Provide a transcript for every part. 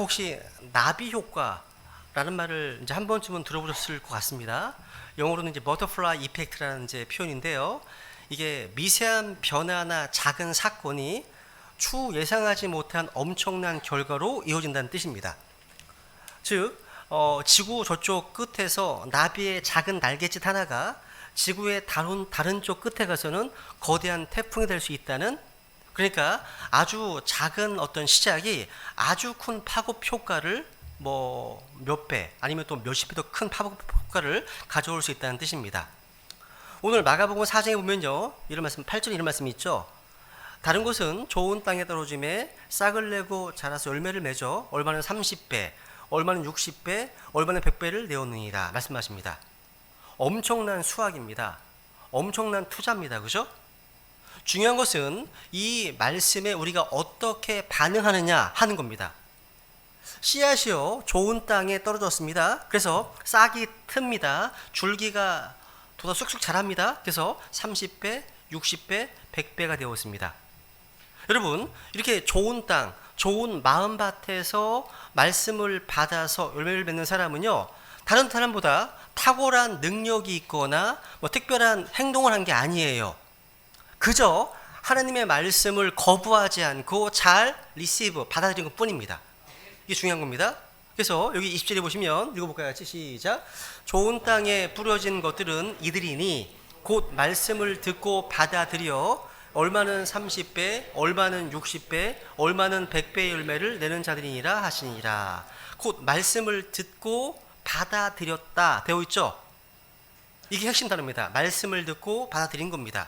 혹시 나비 효과라는 말을 이제 한 번쯤은 들어보셨을 것 같습니다. 영어로는 이제 버터플라이 이펙트라는 이제 표현인데요. 이게 미세한 변화나 작은 사건이 추후 예상하지 못한 엄청난 결과로 이어진다는 뜻입니다. 즉, 지구 저쪽 끝에서 나비의 작은 날갯짓 하나가 지구의 다른 쪽 끝에 가서는 거대한 태풍이 될 수 있다는, 그러니까 아주 작은 어떤 시작이 아주 큰 파급 효과를 몇 배 아니면 또 몇십 배 더 큰 파급 효과를 가져올 수 있다는 뜻입니다. 오늘 마가복음 4장에 보면요, 이런 말씀, 8절에 이런 말씀이 있죠. 다른 곳은 좋은 땅에 떨어짐에 싹을 내고 자라서 열매를 맺어 얼마는 30배, 얼마는 60배, 얼마는 100배를 내었느니라 말씀하십니다. 엄청난 수확입니다. 엄청난 투자입니다. 그죠? 중요한 것은 이 말씀에 우리가 어떻게 반응하느냐 하는 겁니다. 씨앗이요, 좋은 땅에 떨어졌습니다. 그래서 싹이 틉니다. 줄기가 돋아 쑥쑥 자랍니다. 그래서 30배, 60배, 100배가 되었습니다. 여러분, 이렇게 좋은 땅, 좋은 마음밭에서 말씀을 받아서 열매를 맺는 사람은요, 다른 사람보다 탁월한 능력이 있거나 특별한 행동을 한 게 아니에요. 그저 하나님의 말씀을 거부하지 않고 잘 받아들인 것 뿐입니다. 이게 중요한 겁니다. 그래서 여기 20절에 보시면 읽어볼까요? 같이 시작. 좋은 땅에 뿌려진 것들은 이들이니 곧 말씀을 듣고 받아들여 얼마는 30배, 얼마는 60배, 얼마는 100배의 열매를 내는 자들이니라 하시니라. 곧 말씀을 듣고 받아들였다 되어 있죠. 이게 핵심 단어입니다. 말씀을 듣고 받아들인 겁니다.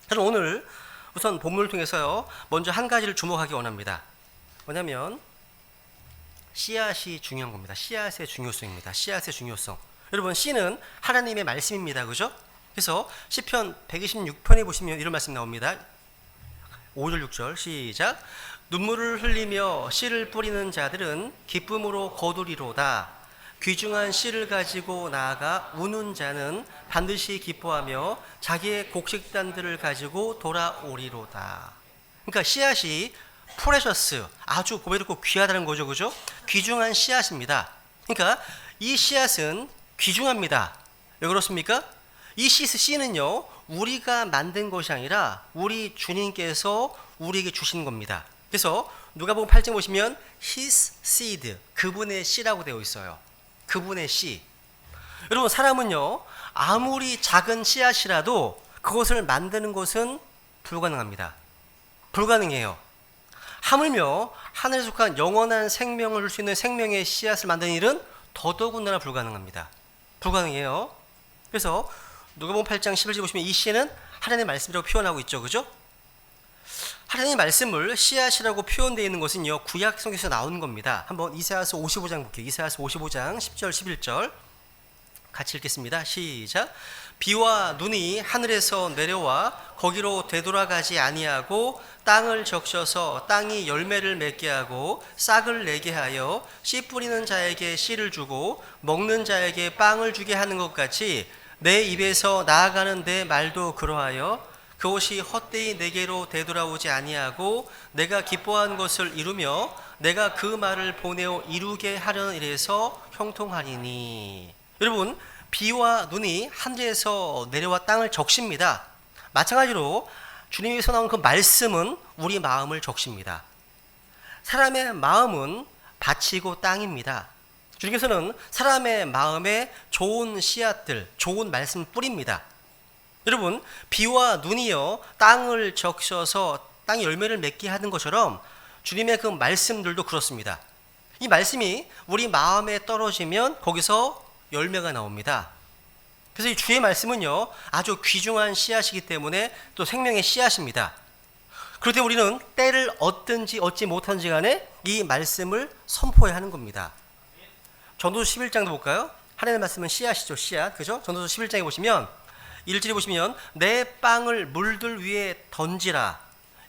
저는 오늘 우선 본문을 통해서요, 먼저 한 가지를 주목하기 원합니다. 뭐냐면 씨앗이 중요한 겁니다. 씨앗의 중요성입니다. 씨앗의 중요성. 여러분, 씨는 하나님의 말씀입니다. 그죠? 그래서 시편 126편에 보시면 이런 말씀 나옵니다. 5절 6절 시작. 눈물을 흘리며 씨를 뿌리는 자들은 기쁨으로 거두리로다. 귀중한 씨를 가지고 나아가 우는 자는 반드시 기뻐하며 자기의 곡식단들을 가지고 돌아오리로다. 그러니까 씨앗이 프레셔스, 아주 보배롭고 귀하다는 거죠. 그죠? 귀중한 씨앗입니다. 그러니까 이 씨앗은 귀중합니다. 왜 그렇습니까? 이 씨는요, 우리가 만든 것이 아니라 우리 주님께서 우리에게 주신 겁니다. 그래서 누가복음 8장 보시면 His seed, 그분의 씨라고 되어 있어요. 그분의 씨. 여러분, 사람은요, 아무리 작은 씨앗이라도 그것을 만드는 것은 불가능합니다. 불가능해요. 하물며 하늘에 속한 영원한 생명을 줄 수 있는 생명의 씨앗을 만드는 일은 더더군다나 불가능합니다. 불가능해요. 그래서 누가복음 8장 11절 보시면 이 씨는 하나님의 말씀이라고 표현하고 있죠. 그죠? 하나님의 말씀을 씨앗이라고 표현되어 있는 것은요, 구약 성경에서 나오는 겁니다. 한번 이사야서 55장 볼게요. 이사야서 55장 10절 11절 같이 읽겠습니다. 시작. 비와 눈이 하늘에서 내려와 거기로 되돌아가지 아니하고 땅을 적셔서 땅이 열매를 맺게 하고 싹을 내게 하여 씨 뿌리는 자에게 씨를 주고 먹는 자에게 빵을 주게 하는 것 같이 내 입에서 나아가는 내 말도 그러하여 그것이 헛되이 내게로 되돌아오지 아니하고 내가 기뻐한 것을 이루며 내가 그 말을 보내어 이루게 하려는 일에서 형통하리니. 여러분, 비와 눈이 하늘에서 내려와 땅을 적십니다. 마찬가지로 주님에서 나온 그 말씀은 우리 마음을 적십니다. 사람의 마음은 밭이고 땅입니다. 주님께서는 사람의 마음에 좋은 씨앗들, 좋은 말씀 뿌립니다. 여러분, 비와 눈이요, 땅을 적셔서 땅이 열매를 맺게 하는 것처럼 주님의 그 말씀들도 그렇습니다. 이 말씀이 우리 마음에 떨어지면 거기서 열매가 나옵니다. 그래서 이 주의 말씀은요, 아주 귀중한 씨앗이기 때문에 또 생명의 씨앗입니다. 그럴 때 우리는 때를 얻든지 얻지 못하든지 간에 이 말씀을 선포해야 하는 겁니다. 전도서 11장도 볼까요? 하나님의 말씀은 씨앗이죠. 씨앗. 그죠? 전도서 11장에 보시면 1절에 보시면 내 빵을 물들 위에 던지라.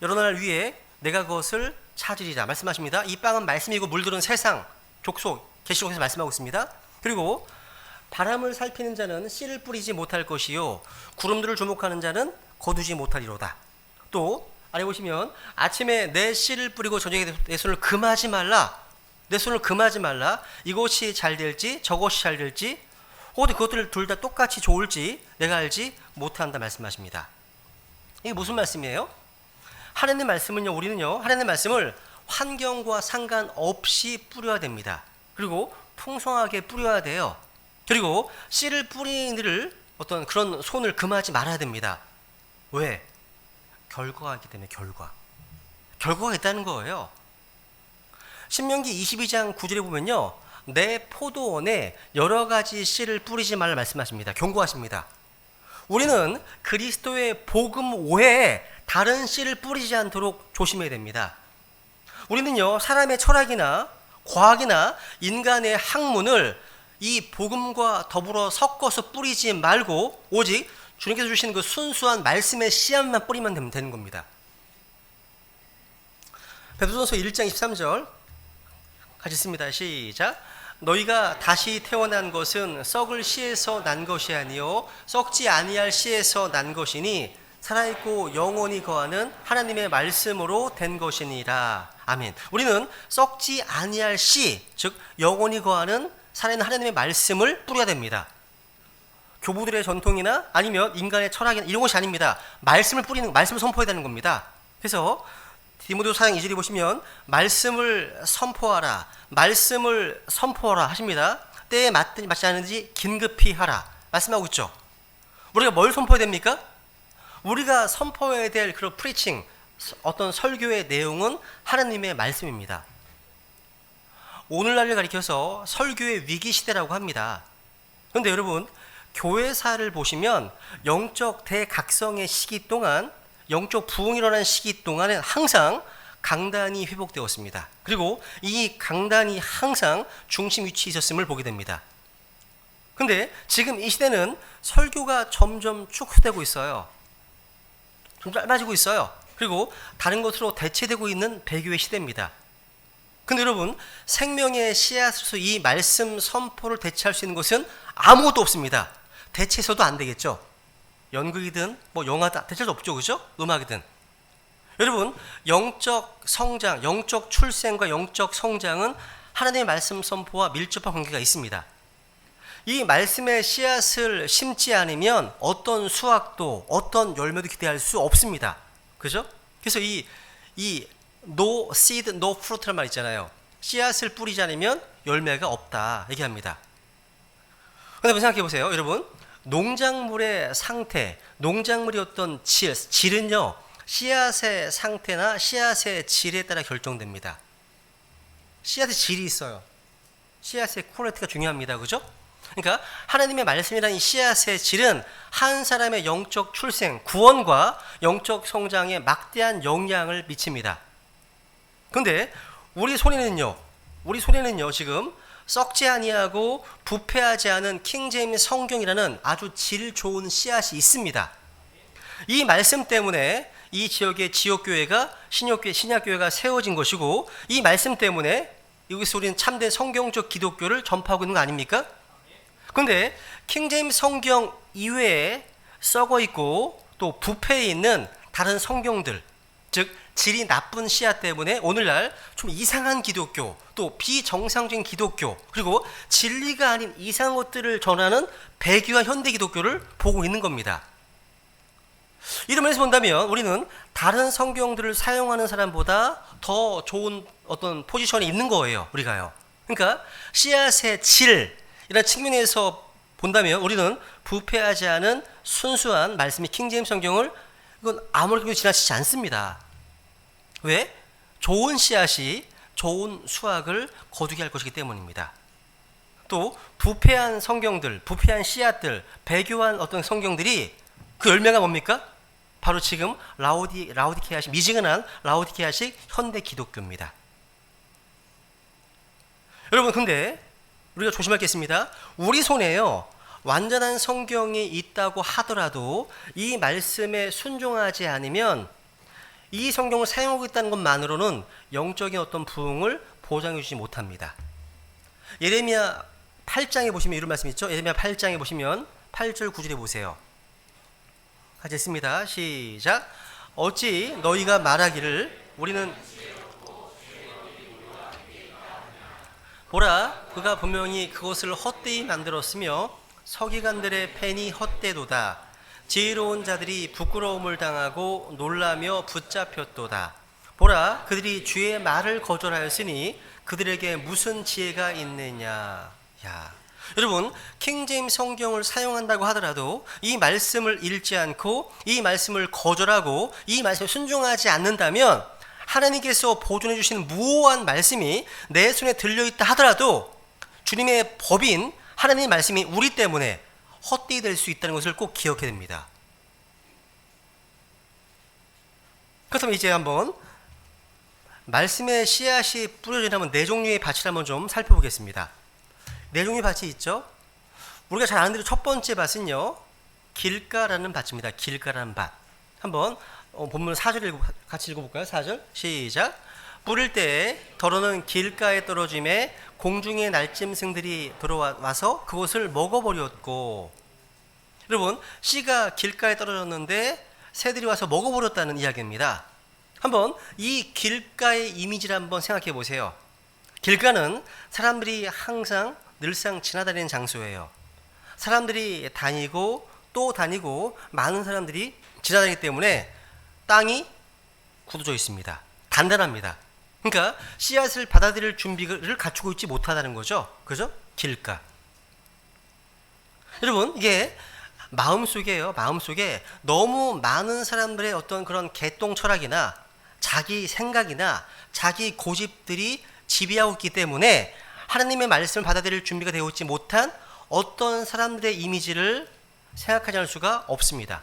여러 날 위에 내가 그것을 찾으리라 말씀하십니다. 이 빵은 말씀이고 물들은 세상, 족속, 계시록에서 말씀하고 있습니다. 그리고 바람을 살피는 자는 씨를 뿌리지 못할 것이요 구름들을 주목하는 자는 거두지 못하리로다. 또 아래 보시면 아침에 내 씨를 뿌리고 저녁에 내 손을 금하지 말라. 내 손을 금하지 말라. 이것이 잘 될지 저것이 잘 될지 혹은 그것들을 둘 다 똑같이 좋을지 내가 알지 못한다 말씀하십니다. 이게 무슨 말씀이에요? 하나님의 말씀은요, 우리는요, 하나님의 말씀을 환경과 상관없이 뿌려야 됩니다. 그리고 풍성하게 뿌려야 돼요. 그리고 씨를 뿌리는 일을 어떤 그런 손을 금하지 말아야 됩니다. 왜? 결과가 있기 때문에 결과가 있다는 거예요. 신명기 22장 9절에 보면요, 내 포도원에 여러 가지 씨를 뿌리지 말라 말씀하십니다. 경고하십니다. 우리는 그리스도의 복음 외에 다른 씨를 뿌리지 않도록 조심해야 됩니다. 우리는요, 사람의 철학이나 과학이나 인간의 학문을 이 복음과 더불어 섞어서 뿌리지 말고 오직 주님께서 주신 그 순수한 말씀의 씨앗만 뿌리면 되는 겁니다. 베드로전서 1장 23절 같이 읽습니다. 시작. 너희가 다시 태어난 것은 썩을 씨에서 난 것이 아니요 썩지 아니할 씨에서 난 것이니 살아있고 영원히 거하는 하나님의 말씀으로 된 것이니라. 아멘. 우리는 썩지 아니할 씨, 즉 영원히 거하는 살아있는 하나님의 말씀을 뿌려야 됩니다. 교부들의 전통이나 아니면 인간의 철학이나 이런 것이 아닙니다. 말씀을 뿌리는, 말씀을 선포해야 되는 겁니다. 그래서 디모데 4장 2절에 보시면 말씀을 선포하라 하십니다. 때에 맞지 않은지 긴급히 하라 말씀하고 있죠. 우리가 뭘 선포해야 됩니까? 우리가 선포해야 될 그런 프리칭, 어떤 설교의 내용은 하나님의 말씀입니다. 오늘날을 가리켜서 설교의 위기 시대라고 합니다. 그런데 여러분, 교회사를 보시면 영적 대각성의 시기 동안, 영적 부흥이 일어난 시기 동안에 항상 강단이 회복되었습니다. 그리고 이 강단이 항상 중심 위치에 있었음을 보게 됩니다. 그런데 지금 이 시대는 설교가 점점 축소되고 있어요. 좀 짧아지고 있어요. 그리고 다른 것으로 대체되고 있는 배교의 시대입니다. 근데 여러분, 생명의 씨앗으로서 이 말씀 선포를 대체할 수 있는 것은 아무것도 없습니다. 대체해서도 안 되겠죠. 연극이든 뭐 영화다 대체할 수 없죠, 그죠? 음악이든. 여러분, 영적 성장, 영적 출생과 영적 성장은 하나님의 말씀 선포와 밀접한 관계가 있습니다. 이 말씀의 씨앗을 심지 않으면 어떤 수확도 어떤 열매도 기대할 수 없습니다. 그죠? 그래서 이 no seed, no fruit란 말 있잖아요. 씨앗을 뿌리지 않으면 열매가 없다 얘기합니다. 그런데 생각해 보세요, 여러분. 농작물의 상태, 농작물의 어떤 질은요, 씨앗의 상태나 씨앗의 질에 따라 결정됩니다. 씨앗의 질이 있어요. 씨앗의 퀄리티가 중요합니다. 그죠? 그러니까 하나님의 말씀이라는 이 씨앗의 질은 한 사람의 영적 출생, 구원과 영적 성장에 막대한 영향을 미칩니다. 그런데 우리 손에는요 지금 썩지 아니하고 부패하지 않은 킹제임스 성경이라는 아주 질 좋은 씨앗이 있습니다. 이 말씀 때문에 이 지역의 지역교회가 신약교회가 세워진 것이고, 이 말씀 때문에 여기서 우리는 참된 성경적 기독교를 전파하고 있는 거 아닙니까? 그런데 킹제임스 성경 이외에 썩어 있고 또 부패해 있는 다른 성경들, 즉 질이 나쁜 씨앗 때문에 오늘날 좀 이상한 기독교, 또 비정상적인 기독교, 그리고 진리가 아닌 이상한 것들을 전하는 배교와 현대 기독교를 보고 있는 겁니다. 이런 면에서 본다면 우리는 다른 성경들을 사용하는 사람보다 더 좋은 어떤 포지션에 있는 거예요, 우리가요. 그러니까 씨앗의 질, 이런 측면에서 본다면 우리는 부패하지 않은 순수한 말씀이 킹제임스 성경을 이건 아무리 지나치지 않습니다. 왜? 좋은 씨앗이 좋은 수확을 거두게 할 것이기 때문입니다. 또 부패한 성경들, 부패한 씨앗들, 배교한 어떤 성경들이 그 열매가 뭡니까? 바로 지금 라오디케아식, 미지근한 라오디케아식 현대 기독교입니다. 여러분, 근데 우리가 조심할 게 있습니다. 우리 손에요, 완전한 성경이 있다고 하더라도 이 말씀에 순종하지 않으면 이 성경을 사용하고 있다는 것만으로는 영적인 어떤 부흥을 보장해 주지 못합니다. 예레미야 8장에 보시면 이런 말씀 있죠. 예레미야 8장에 보시면 8절 9절에 보세요. 같이 읽습니다. 시작. 어찌 너희가 말하기를 우리는 보라, 그가 분명히 그것을 헛되이 만들었으며 서기관들의 펜이 헛되도다. 지혜로운 자들이 부끄러움을 당하고 놀라며 붙잡혔도다. 보라, 그들이 주의 말을 거절하였으니 그들에게 무슨 지혜가 있느냐. 야, 여러분, 킹제임스 성경을 사용한다고 하더라도 이 말씀을 읽지 않고 이 말씀을 거절하고 이 말씀에 순종하지 않는다면 하나님께서 보존해 주시는 무오한 말씀이 내 손에 들려있다 하더라도 주님의 법인 하나님의 말씀이 우리 때문에 헛되이 될 수 있다는 것을 꼭 기억해야 됩니다. 그렇다면 이제 한번 말씀의 씨앗이 뿌려지려면 네 종류의 밭을 한번 좀 살펴보겠습니다. 네 종류의 밭이 있죠. 우리가 잘 아는 대로 첫 번째 밭은요, 길가라는 밭입니다. 길가라는 밭. 한번 본문 4절 같이 읽어볼까요? 4절 시작. 뿌릴 때에 더러는 길가에 떨어짐에 공중의 날짐승들이 들어와서 그것을 먹어버렸고. 여러분, 씨가 길가에 떨어졌는데 새들이 와서 먹어버렸다는 이야기입니다. 한번 이 길가의 이미지를 한번 생각해 보세요. 길가는 사람들이 항상 늘상 지나다니는 장소예요. 사람들이 다니고 또 다니고 많은 사람들이 지나다니기 때문에 땅이 굳어져 있습니다. 단단합니다. 그러니까 씨앗을 받아들일 준비를 갖추고 있지 못하다는 거죠. 그죠? 길가. 여러분, 이게 마음속에요. 마음속에 너무 많은 사람들의 어떤 그런 개똥 철학이나 자기 생각이나 자기 고집들이 지배하고 있기 때문에 하나님의 말씀을 받아들일 준비가 되어 있지 못한 어떤 사람들의 이미지를 생각하지 않을 수가 없습니다.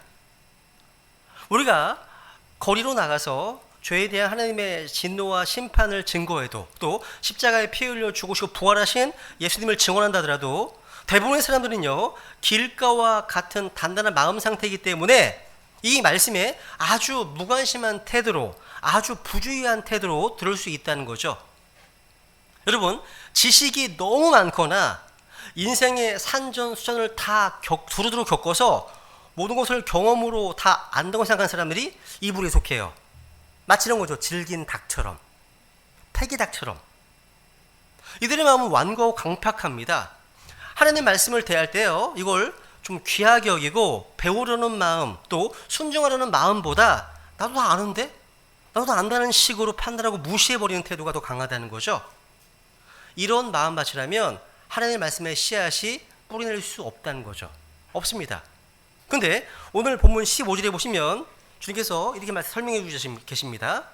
우리가 거리로 나가서 죄에 대한 하나님의 진노와 심판을 증거해도 또 십자가에 피 흘려 죽으시고 부활하신 예수님을 증언한다 하더라도 대부분의 사람들은요, 길가와 같은 단단한 마음 상태이기 때문에 이 말씀에 아주 무관심한 태도로, 아주 부주의한 태도로 들을 수 있다는 거죠. 여러분, 지식이 너무 많거나 인생의 산전수전을 다 두루두루 겪어서 모든 것을 경험으로 다 안다고 생각하는 사람들이 이 부류에 속해요. 마치 이런 거죠. 질긴 닭처럼, 패기닭처럼. 이들의 마음은 완고하고 강팍합니다. 하나님 말씀을 대할 때요, 이걸 좀 귀하게 여기고 배우려는 마음, 또 순종하려는 마음보다 나도 다 아는데? 나도 다 안다는 식으로 판단하고 무시해버리는 태도가 더 강하다는 거죠. 이런 마음밭이라면 하나님의 말씀의 씨앗이 뿌리낼 수 없다는 거죠. 없습니다. 근데 오늘 본문 15절에 보시면 주님께서 이렇게 설명해 계십니다.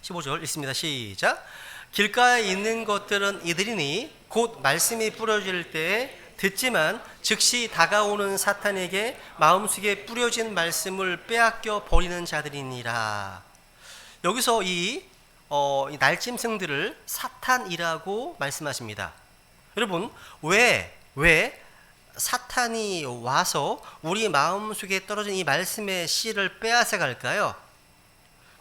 15절 읽습니다. 시작. 길가에 있는 것들은 이들이니 곧 말씀이 뿌려질 때에 듣지만 즉시 다가오는 사탄에게 마음속에 뿌려진 말씀을 빼앗겨 버리는 자들이니라. 여기서 이 날짐승들을 사탄이라고 말씀하십니다. 여러분, 왜 사탄이 와서 우리 마음속에 떨어진 이 말씀의 씨를 빼앗아 갈까요?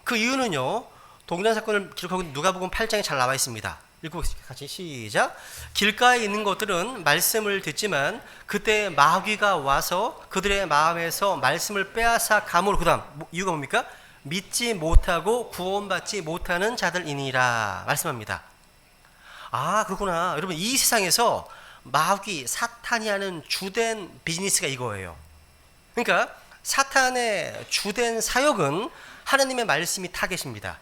그 이유는요, 동일한 사건을 기록하고 누가복음 8장에 잘 나와 있습니다. 읽고 같이 시작. 길가에 있는 것들은 말씀을 듣지만 그때 마귀가 와서 그들의 마음에서 말씀을 빼앗아 가므로, 그 다음 이유가 뭡니까? 믿지 못하고 구원받지 못하는 자들이니라 말씀합니다. 아, 그렇구나. 여러분, 이 세상에서 마귀, 사탄이 하는 주된 비즈니스가 이거예요. 그러니까 사탄의 주된 사역은 하나님의 말씀이 타겟입니다.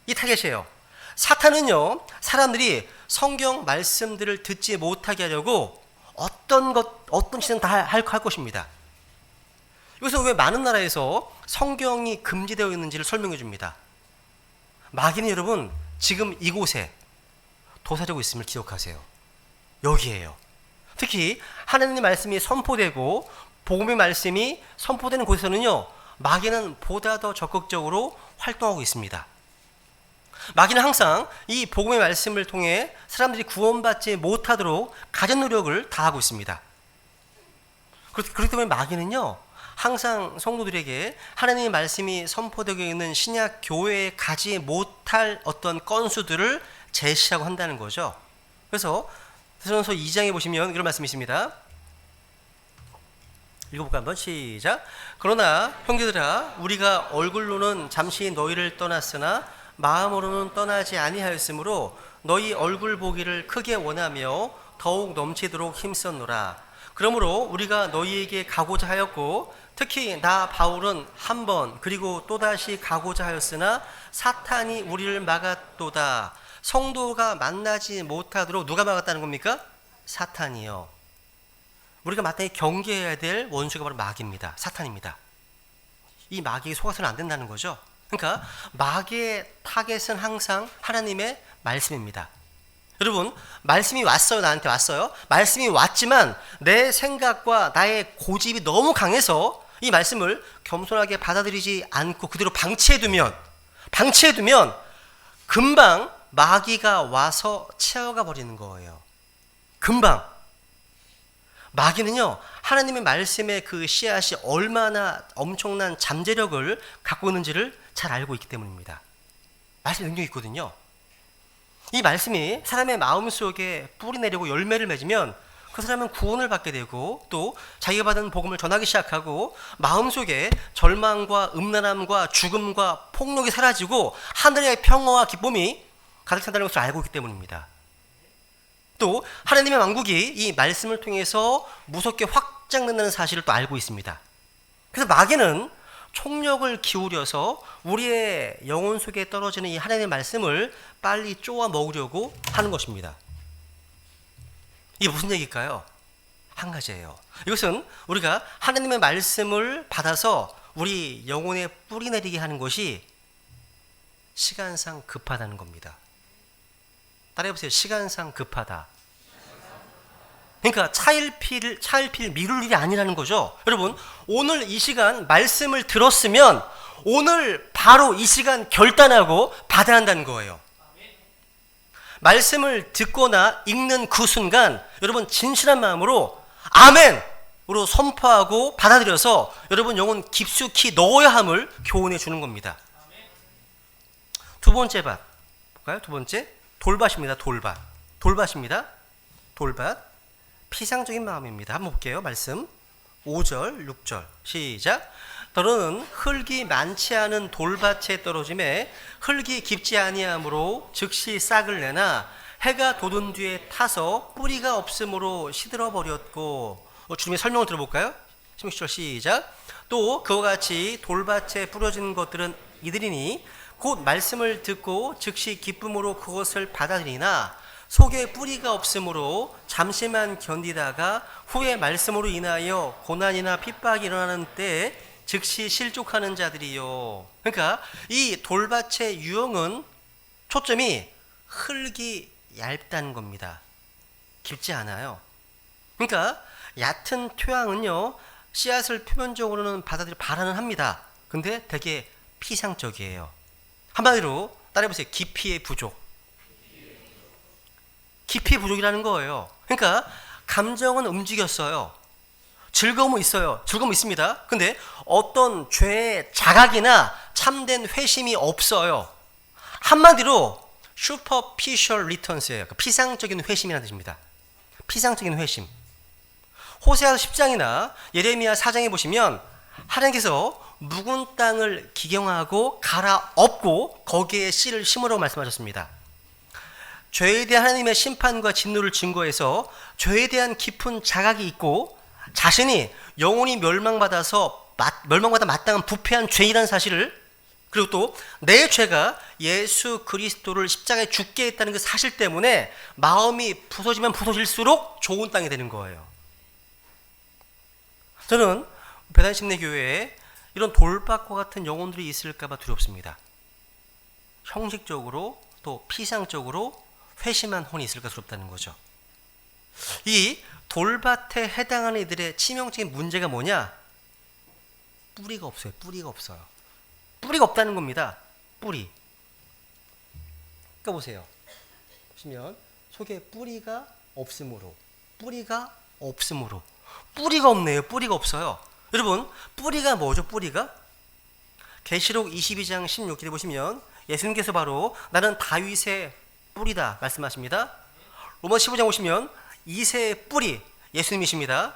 이 타겟이에요. 사탄은요, 사람들이 성경 말씀들을 듣지 못하게 하려고 어떤 짓은 다 할 것입니다. 여기서 왜 많은 나라에서 성경이 금지되어 있는지를 설명해 줍니다. 마귀는 여러분, 지금 이곳에 도사리고 있음을 기억하세요. 여기에요. 특히 하나님의 말씀이 선포되고 복음의 말씀이 선포되는 곳에서는요, 마귀는 보다 더 적극적으로 활동하고 있습니다. 마귀는 항상 이 복음의 말씀을 통해 사람들이 구원받지 못하도록 가진 노력을 다하고 있습니다. 그렇기 때문에 마귀는요, 항상 성도들에게 하나님의 말씀이 선포되고 있는 신약 교회에 가지 못할 어떤 건수들을 제시하고 한다는 거죠. 그래서 데살로니가서 2장에 보시면 이런 말씀이 있습니다. 읽어볼까 한번 시작. 그러나 형제들아, 우리가 얼굴로는 잠시 너희를 떠났으나 마음으로는 떠나지 아니하였으므로 너희 얼굴 보기를 크게 원하며 더욱 넘치도록 힘썼노라. 그러므로 우리가 너희에게 가고자 하였고 특히 나 바울은 한 번 그리고 또다시 가고자 하였으나 사탄이 우리를 막았도다. 성도가 만나지 못하도록 누가 막았다는 겁니까? 사탄이요. 우리가 마땅히 경계해야 될 원수가 바로 마귀입니다. 사탄입니다. 이 마귀에 속아서는 안 된다는 거죠. 그러니까 마귀의 타겟은 항상 하나님의 말씀입니다. 여러분, 말씀이 왔어요. 나한테 왔어요. 말씀이 왔지만 내 생각과 나의 고집이 너무 강해서 이 말씀을 겸손하게 받아들이지 않고 그대로 방치해두면 금방 마귀가 와서 채워가 버리는 거예요. 금방. 마귀는요, 하나님의 말씀의 그 씨앗이 얼마나 엄청난 잠재력을 갖고 있는지를 잘 알고 있기 때문입니다. 말씀의 능력이 있거든요. 이 말씀이 사람의 마음속에 뿌리 내리고 열매를 맺으면 그 사람은 구원을 받게 되고 또 자기가 받은 복음을 전하기 시작하고 마음속에 절망과 음란함과 죽음과 폭력이 사라지고 하늘의 평화와 기쁨이 가득 찬다는 것을 알고 있기 때문입니다. 또 하나님의 왕국이 이 말씀을 통해서 무섭게 확장된다는 사실을 또 알고 있습니다. 그래서 마귀는 총력을 기울여서 우리의 영혼 속에 떨어지는 이 하나님의 말씀을 빨리 쪼아 먹으려고 하는 것입니다. 이게 무슨 얘기일까요? 한 가지예요. 이것은 우리가 하나님의 말씀을 받아서 우리 영혼에 뿌리 내리게 하는 것이 시간상 급하다는 겁니다. 따라해보세요. 시간상 급하다. 그러니까 차일피일 미룰 일이 아니라는 거죠. 여러분, 오늘 이 시간 말씀을 들었으면 오늘 바로 이 시간 결단하고 받아야 한다는 거예요. 말씀을 듣거나 읽는 그 순간 여러분 진실한 마음으로 아멘으로 선포하고 받아들여서 여러분 영혼 깊숙이 넣어야 함을 교훈해 주는 겁니다. 두 번째 밭 볼까요? 두 번째 돌밭입니다. 돌밭입니다. 돌밭. 피상적인 마음입니다. 한번 볼게요. 말씀 5절 6절 시작. 너는 흙이 많지 않은 돌밭에 떨어짐에 흙이 깊지 아니하므로 즉시 싹을 내나 해가 돋은 뒤에 타서 뿌리가 없으므로 시들어 버렸고. 주님의 설명을 들어볼까요? 16절 시작. 또 그와 같이 돌밭에 뿌려진 것들은 이들이니 곧 말씀을 듣고 즉시 기쁨으로 그것을 받아들이나 속에 뿌리가 없으므로 잠시만 견디다가 후에 말씀으로 인하여 고난이나 핍박이 일어나는 때에 즉시 실족하는 자들이요. 그러니까 이 돌밭의 유형은 초점이 흙이 얇다는 겁니다. 깊지 않아요. 그러니까 얕은 토양은요 씨앗을 표면적으로는 발안은 합니다. 근데 되게 피상적이에요. 한마디로 따라해보세요. 깊이의 부족. 깊이의 부족이라는 거예요. 그러니까 감정은 움직였어요. 즐거움은 있어요. 즐거움은 있습니다. 근데 어떤 죄의 자각이나 참된 회심이 없어요. 한마디로 superficial returns예요. 피상적인 회심이라는 뜻입니다. 피상적인 회심. 호세아서 10장이나 예레미야 4장에 보시면 하나님께서 묵은 땅을 기경하고 갈아엎고 거기에 씨를 심으라고 말씀하셨습니다. 죄에 대한 하나님의 심판과 진노를 증거해서 죄에 대한 깊은 자각이 있고 자신이 영혼이 멸망받아 마땅한 부패한 죄이라는 사실을, 그리고 또 내 죄가 예수 그리스도를 십자가에 죽게 했다는 그 사실 때문에 마음이 부서지면 부서질수록 좋은 땅이 되는 거예요. 저는 배단심내교회에 이런 돌밭과 같은 영혼들이 있을까 봐 두렵습니다. 형식적으로 또 피상적으로 회심한 혼이 있을까 두렵다는 거죠. 이 돌밭에 해당하는 이들의 치명적인 문제가 뭐냐? 뿌리가 없어요. 뿌리가 없어요. 뿌리가 없다는 겁니다. 뿌리. 그러니까 보세요. 보시면 속에 뿌리가 없으므로 뿌리가 없네요. 뿌리가 없어요. 여러분, 뿌리가 뭐죠? 뿌리가? 계시록 22장 16절에 보시면 예수님께서 바로 나는 다윗의 뿌리다 말씀하십니다. 로마 15장 보시면 이새의 뿌리 예수님이십니다.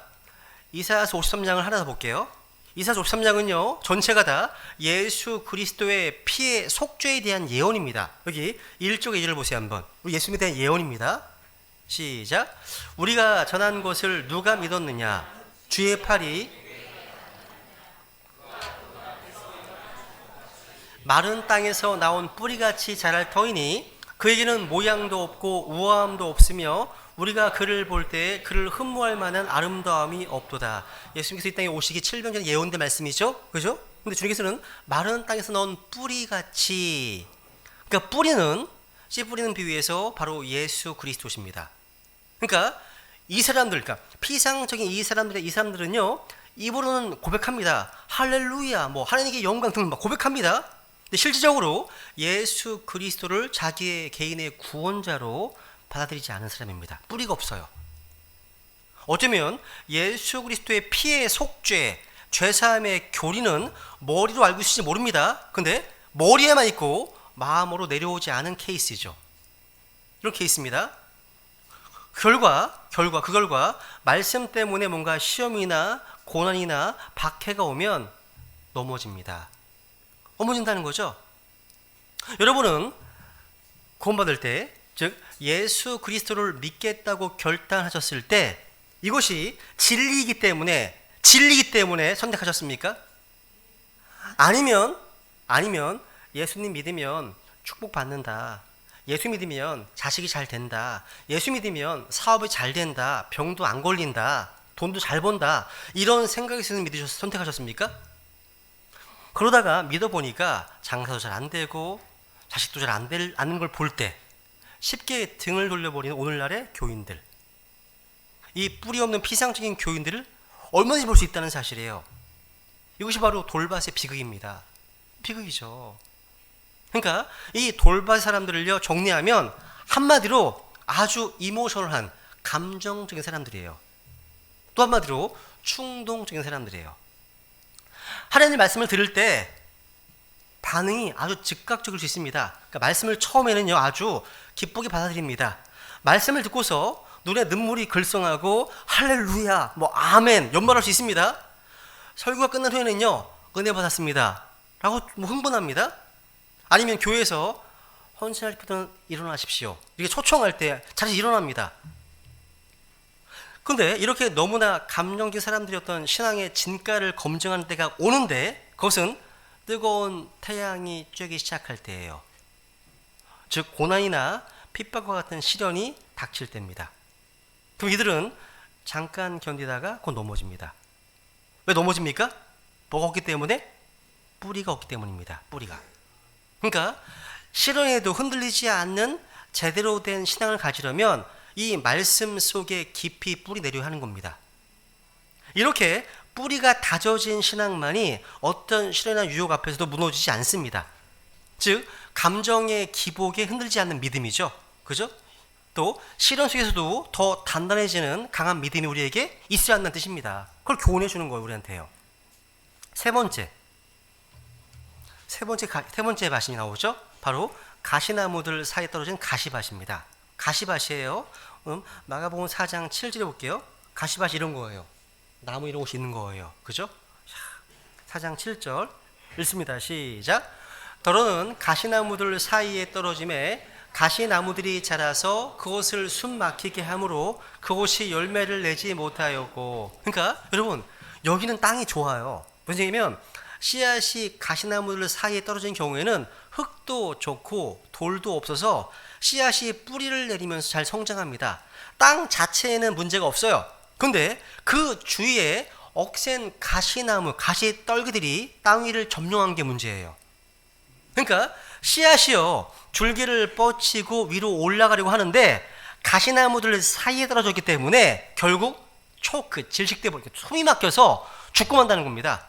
이사야서 53장을 하나 더 볼게요. 이사야 53장은요 전체가 다 예수 그리스도의 피의 속죄에 대한 예언입니다. 여기 1쪽 2절을 보세요. 한번 우리 예수님에 대한 예언입니다. 시작. 우리가 전한 것을 누가 믿었느냐? 주의 팔이 마른 땅에서 나온 뿌리같이 자랄 터이니 그에게는 모양도 없고 우아함도 없으며 우리가 그를 볼 때 그를 흠모할 만한 아름다움이 없도다. 예수님께서 이 땅에 오시기 700년 전에 예언된 말씀이죠. 그죠? 근데 주님께서는 마른 땅에서 나온 뿌리같이, 그러니까 뿌리는, 씨 뿌리는 비유에서 바로 예수 그리스도십니다. 그러니까 이 사람들, 그러니까 피상적인 이 사람들은요 입으로는 고백합니다. 할렐루야, 뭐 하나님께 영광 등 막 고백합니다. 근데 실질적으로 예수 그리스도를 자기의 개인의 구원자로 받아들이지 않은 사람입니다. 뿌리가 없어요. 어쩌면 예수 그리스도의 피의 속죄, 죄사함의 교리는 머리로 알고 있을지 모릅니다. 근데 머리에만 있고 마음으로 내려오지 않은 케이스죠. 이런 케이스입니다. 그 결과 말씀 때문에 뭔가 시험이나 고난이나 박해가 오면 넘어집니다. 넘어진다는 거죠. 여러분은 구원받을 때, 즉 예수 그리스도를 믿겠다고 결단하셨을 때 이것이 진리이기 때문에 선택하셨습니까? 아니면 예수님 믿으면 축복받는다, 예수 믿으면 자식이 잘 된다, 예수 믿으면 사업이 잘 된다, 병도 안 걸린다, 돈도 잘 번다, 이런 생각이 있어서 선택하셨습니까? 그러다가 믿어보니까 장사도 잘 안 되고 자식도 잘 안 되는 걸 볼 때 쉽게 등을 돌려버리는 오늘날의 교인들, 이 뿌리 없는 피상적인 교인들을 얼마든지 볼 수 있다는 사실이에요. 이것이 바로 돌밭의 비극입니다. 비극이죠. 그러니까 이 돌밭 사람들을요 정리하면 한마디로 아주 이모셔널한 감정적인 사람들이에요. 또 한마디로 충동적인 사람들이에요. 하나님 말씀을 들을 때 반응이 아주 즉각적일 수 있습니다. 그러니까 말씀을 처음에는요 아주 기쁘게 받아들입니다. 말씀을 듣고서 눈에 눈물이 글썽하고 할렐루야, 뭐 아멘 연말할 수 있습니다. 설교가 끝난 후에는요 은혜 받았습니다 라고 뭐 흥분합니다. 아니면 교회에서 헌신할 때는 일어나십시오 이렇게 초청할 때 자리에서 일어납니다. 근데 이렇게 너무나 감정적인 사람들이었던 신앙의 진가를 검증하는 때가 오는데 그것은 뜨거운 태양이 쬐기 시작할 때예요. 즉 고난이나 핍박과 같은 시련이 닥칠 때입니다. 그럼 이들은 잠깐 견디다가 곧 넘어집니다. 왜 넘어집니까? 뭐가 없기 때문에? 뿌리가 없기 때문입니다. 뿌리가. 그러니까 시련에도 흔들리지 않는 제대로 된 신앙을 가지려면 이 말씀 속에 깊이 뿌리 내려야 하는 겁니다. 이렇게 뿌리가 다져진 신앙만이 어떤 시련이나 유혹 앞에서도 무너지지 않습니다. 즉 감정의 기복에 흔들리지 않는 믿음이죠. 그죠? 또 시련 속에서도 더 단단해지는 강한 믿음이 우리에게 있어야 한다는 뜻입니다. 그걸 교훈해 주는 거예요, 우리한테요. 세 번째 밭이 나오죠. 바로 가시나무들 사이에 떨어진 가시밭입니다. 가시밭이에요. 마가복음 4장 7절에 볼게요. 가시밭이 이런 거예요. 나무 이런 곳이 있는 거예요. 그죠? 4장 7절 읽습니다. 시작. 더러는 가시나무들 사이에 떨어짐에 가시나무들이 자라서 그곳을 숨 막히게 하므로 그곳이 열매를 내지 못하였고. 그러니까 여러분 여기는 땅이 좋아요. 무슨 얘기냐면 씨앗이 가시나무들 사이에 떨어진 경우에는 흙도 좋고 돌도 없어서 씨앗이 뿌리를 내리면서 잘 성장합니다. 땅 자체에는 문제가 없어요. 근데 그 주위에 억센 가시나무, 가시떨기들이 땅 위를 점령한 게 문제예요. 그러니까 씨앗이요 줄기를 뻗치고 위로 올라가려고 하는데 가시나무들 사이에 떨어졌기 때문에 결국 질식돼 버리고 숨이 막혀서 죽고 만다는 겁니다.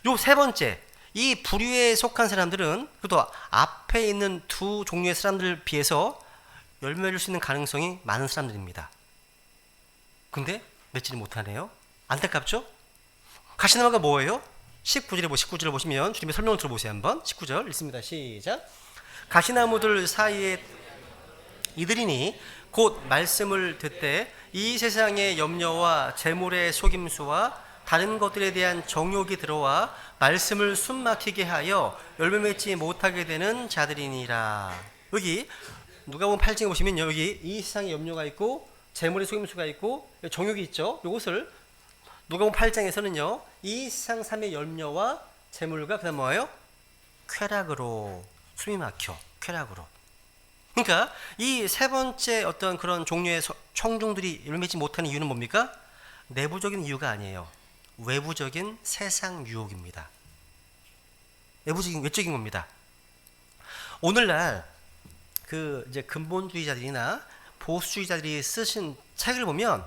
요 세 번째, 이 부류에 속한 사람들은 그래도 앞에 있는 두 종류의 사람들에 비해서 열매를 줄 수 있는 가능성이 많은 사람들입니다. 근데 맺지를 못하네요. 안타깝죠? 가시나무가 뭐예요? 19절을 보시면 주님의 설명을 들어보세요. 한번 19절 읽습니다. 시작. 가시나무들 사이에 이들이니 곧 말씀을 듣되 이 세상의 염려와 재물의 속임수와 다른 것들에 대한 정욕이 들어와 말씀을 숨막히게 하여 열매 맺지 못하게 되는 자들이니라. 여기 누가복음 8장에 보시면요, 여기 이 세상의 염려가 있고 재물의 속임수가 있고 정욕이 있죠. 이것을 누가복음 8장에서는요, 이 세상 삶의 염려와 재물과 그다음 뭐예요? 쾌락으로 숨이 막혀. 쾌락으로. 그러니까 이 세 번째 어떤 그런 종류의 청중들이 열매 맺지 못하는 이유는 뭡니까? 내부적인 이유가 아니에요. 외부적인 세상 유혹입니다. 외적인 겁니다. 오늘날 그 이제 근본주의자들이나 보수주의자들이 쓰신 책을 보면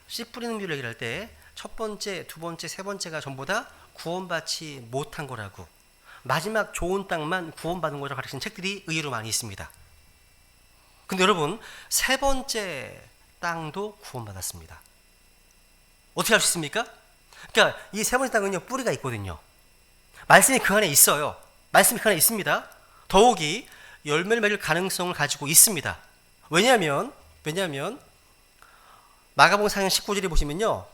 씨 뿌리는 비유를 얘기할 때 첫 번째, 두 번째, 세 번째가 전부 다 구원받지 못한 거라고, 마지막 좋은 땅만 구원받은 거라고 가르치는 책들이 의외로 많이 있습니다. 근데 여러분, 세 번째 땅도 구원받았습니다. 어떻게 할 수 있습니까? 그러니까 이 세 번째 땅은요, 뿌리가 있거든요. 말씀이 그 안에 있어요. 말씀이 그 안에 있습니다. 더욱이 열매를 맺을 가능성을 가지고 있습니다. 왜냐하면 마가복음 4장 19절에 보시면요,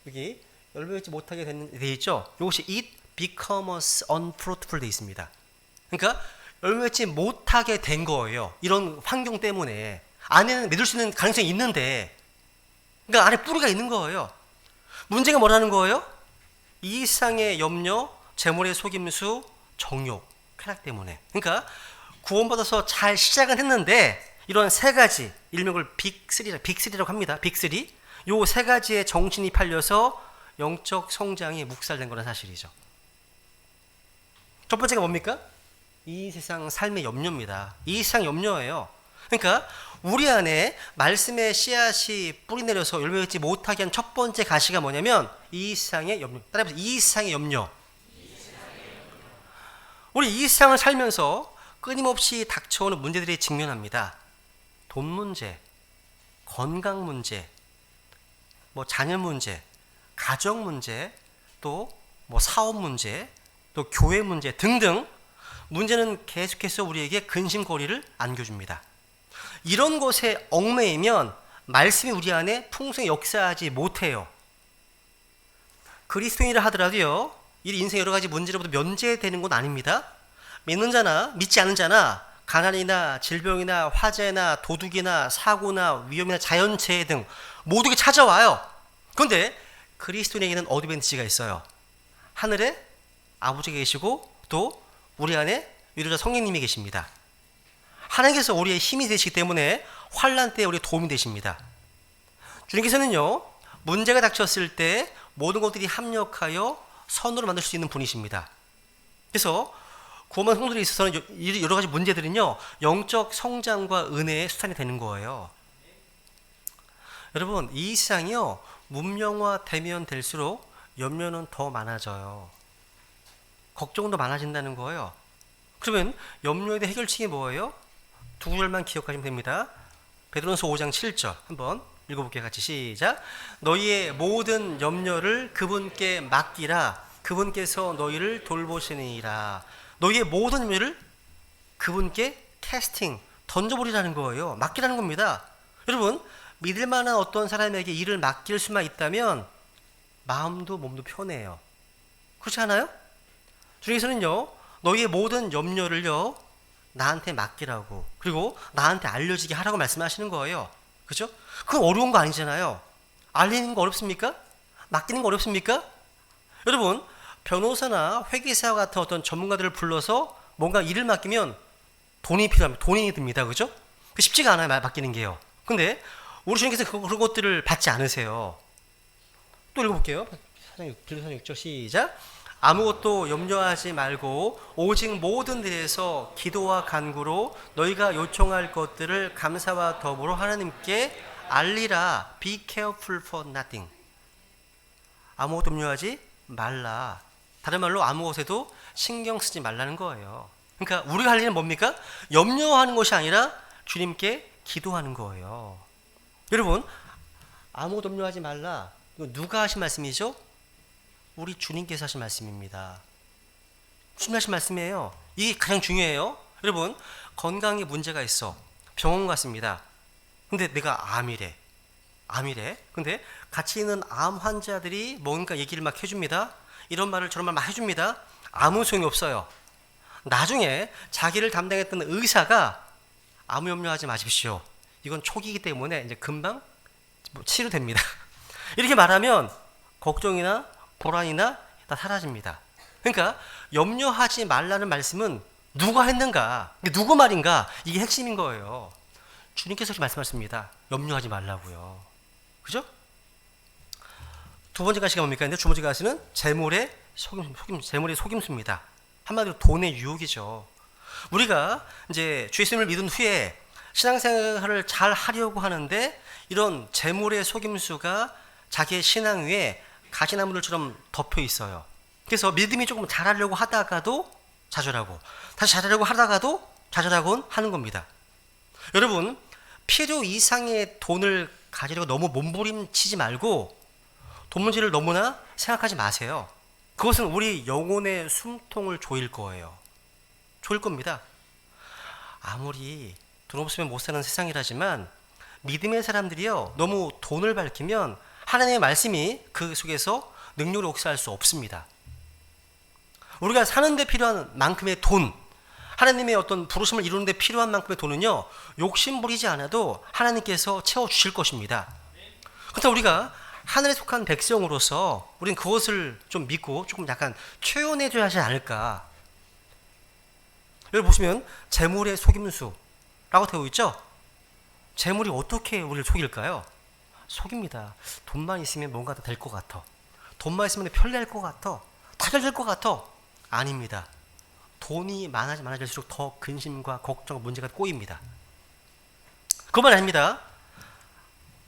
여기 열매 맺지 못하게 돼 있죠. 이것이 it becomes unfruitful 돼 있습니다. 그러니까 열매 맺지 못하게 된 거예요. 이런 환경 때문에. 안에는 맺을 수 있는 가능성이 있는데, 그러니까 안에 뿌리가 있는 거예요. 문제가 뭐라는 거예요? 이 세상의 염려, 재물의 속임수, 정욕, 쾌락 때문에. 그러니까 구원받아서 잘 시작은 했는데 이런 세 가지, 일명을 빅3라고 합니다. 빅3. 요 세 가지의 정신이 팔려서 영적 성장이 묵살된 거란 사실이죠. 첫 번째가 뭡니까? 이 세상 삶의 염려입니다. 이 세상 염려예요. 그러니까 우리 안에 말씀의 씨앗이 뿌리 내려서 열매 맺지 못하게 한 첫 번째 가시가 뭐냐면 이 세상의 염려. 따라해보세요. 이 세상의 염려. 우리 이 세상을 살면서 끊임없이 닥쳐오는 문제들이 직면합니다. 돈 문제, 건강 문제, 뭐 자녀 문제, 가정 문제, 또 뭐 사업 문제, 또 교회 문제 등등 문제는 계속해서 우리에게 근심거리를 안겨줍니다. 이런 것에 얽매이면 말씀이 우리 안에 풍성히 역사하지 못해요. 그리스도인이라 하더라도요, 이 인생 여러 가지 문제로부터 면제되는 건 아닙니다. 믿는 자나 믿지 않는 자나 가난이나 질병이나 화재나 도둑이나 사고나 위험이나 자연재해 등 모두가 찾아와요. 그런데 그리스도인에게는 어드밴티지가 있어요. 하늘에 아버지가 계시고 또 우리 안에 위로자 성령님이 계십니다. 하나님께서 우리의 힘이 되시기 때문에 환난 때 우리의 도움이 되십니다. 주님께서는요, 문제가 닥쳤을 때 모든 것들이 합력하여 선으로 만들 수 있는 분이십니다. 그래서 구원받은 성도들에 있어서는 여러 가지 문제들은요, 영적 성장과 은혜의 수단이 되는 거예요. 여러분, 이 세상이요, 문명화 되면 될수록 염려는 더 많아져요. 걱정도 많아진다는 거예요. 그러면 염려에 대한 해결책이 뭐예요? 두 구절만 기억하시면 됩니다. 베드로전서 5장 7절 한번 읽어볼게요. 같이 시작. 너희의 모든 염려를 그분께 맡기라. 그분께서 너희를 돌보시니라. 너희의 모든 염려를 그분께 캐스팅, 던져버리라는 거예요. 맡기라는 겁니다. 여러분, 믿을 만한 어떤 사람에게 일을 맡길 수만 있다면 마음도 몸도 편해요. 그렇지 않아요? 주님께서는요, 너희의 모든 염려를요, 나한테 맡기라고, 그리고 나한테 알려지게 하라고 말씀하시는 거예요. 그죠? 그건 어려운 거 아니잖아요. 알리는 거 어렵습니까? 맡기는 거 어렵습니까? 여러분, 변호사나 회계사와 같은 어떤 전문가들을 불러서 뭔가 일을 맡기면 돈이 필요합니다. 돈이 듭니다. 그죠? 쉽지가 않아요. 맡기는 게요. 근데 우리 주님께서 그런 것들을 받지 않으세요. 또 읽어볼게요. 6절 시작. 아무것도 염려하지 말고 오직 모든 일에서 기도와 간구로 너희가 요청할 것들을 감사와 더불어 하나님께 알리라. Be careful for nothing. 아무것도 염려하지 말라. 다른 말로 아무것에도 신경 쓰지 말라는 거예요. 그러니까 우리가 할 일은 뭡니까? 염려하는 것이 아니라 주님께 기도하는 거예요. 여러분, 아무것도 염려하지 말라. 이거 누가 하신 말씀이죠? 우리 주님께서 하신 말씀입니다. 주님 하신 말씀이에요. 이게 가장 중요해요. 여러분, 건강에 문제가 있어. 병원 갔습니다. 근데 내가 암이래. 암이래. 근데 같이 있는 암 환자들이 뭔가 얘기를 막 해줍니다. 이런 말을 저런 말 막 해줍니다. 아무 소용이 없어요. 나중에 자기를 담당했던 의사가 아무 염려하지 마십시오. 이건 초기이기 때문에 이제 금방 치료됩니다. 이렇게 말하면 걱정이나 불안이나 다 사라집니다. 그러니까 염려하지 말라는 말씀은 누가 했는가, 누구 말인가, 이게 핵심인 거예요. 주님께서 말씀하십니다. 염려하지 말라고요. 그죠? 두 번째 가시가 뭡니까? 근데 두 번째 가시는 재물의 속임수입니다. 한마디로 돈의 유혹이죠. 우리가 이제 주 예수님을 믿은 후에 신앙생활을 잘 하려고 하는데 이런 재물의 속임수가 자기의 신앙 위에 가시나무들처럼 덮여 있어요. 그래서 믿음이 조금 잘하려고 하다가도 좌절하고 다시 잘하려고 하다가도 좌절하곤 하는 겁니다. 여러분, 필요 이상의 돈을 가지려고 너무 몸부림치지 말고 돈 문제를 너무나 생각하지 마세요. 그것은 우리 영혼의 숨통을 조일 거예요. 조일 겁니다. 아무리 돈 없으면 못 사는 세상이라지만 믿음의 사람들이요, 너무 돈을 밝히면 하나님의 말씀이 그 속에서 능력을 역사할 수 없습니다. 우리가 사는데 필요한 만큼의 돈, 하나님의 어떤 부르심을 이루는데 필요한 만큼의 돈은요, 욕심 부리지 않아도 하나님께서 채워주실 것입니다. 그렇다고 우리가 하늘에 속한 백성으로서 우리는 그것을 좀 믿고 조금 약간 표현해줘야 하지 않을까. 여기 보시면 재물의 속임수라고 되어 있죠. 재물이 어떻게 우리를 속일까요? 속입니다. 돈만 있으면 뭔가 다 될 것 같아. 돈만 있으면 편리할 것 같아. 다 잘 될 것 같아. 아닙니다. 돈이 많아질수록 더 근심과 걱정, 문제가 꼬입니다. 그것만 아닙니다.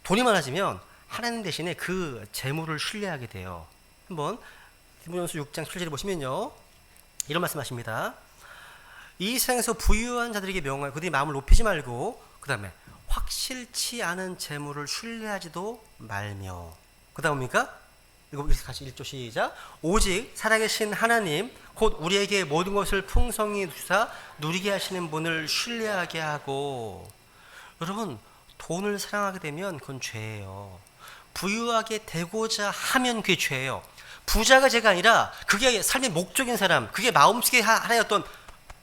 돈이 많아지면 하나님 대신에 그 재물을 신뢰하게 돼요. 한번 디모데전서 6장 7절에 보시면요, 이런 말씀하십니다. 이 세상에서 부유한 자들에게 명하여 그들이 마음을 높이지 말고, 그 다음에 확실치 않은 재물을 신뢰하지도 말며, 그 다음 뭡니까? 이거 같이 1조 시작. 오직 살아계신 하나님 곧 우리에게 모든 것을 풍성히 주사 누리게 하시는 분을 신뢰하게 하고. 여러분, 돈을 사랑하게 되면 그건 죄예요. 부유하게 되고자 하면 그게 죄예요. 부자가 죄가 아니라 그게 삶의 목적인 사람, 그게 마음속에 하나의 어떤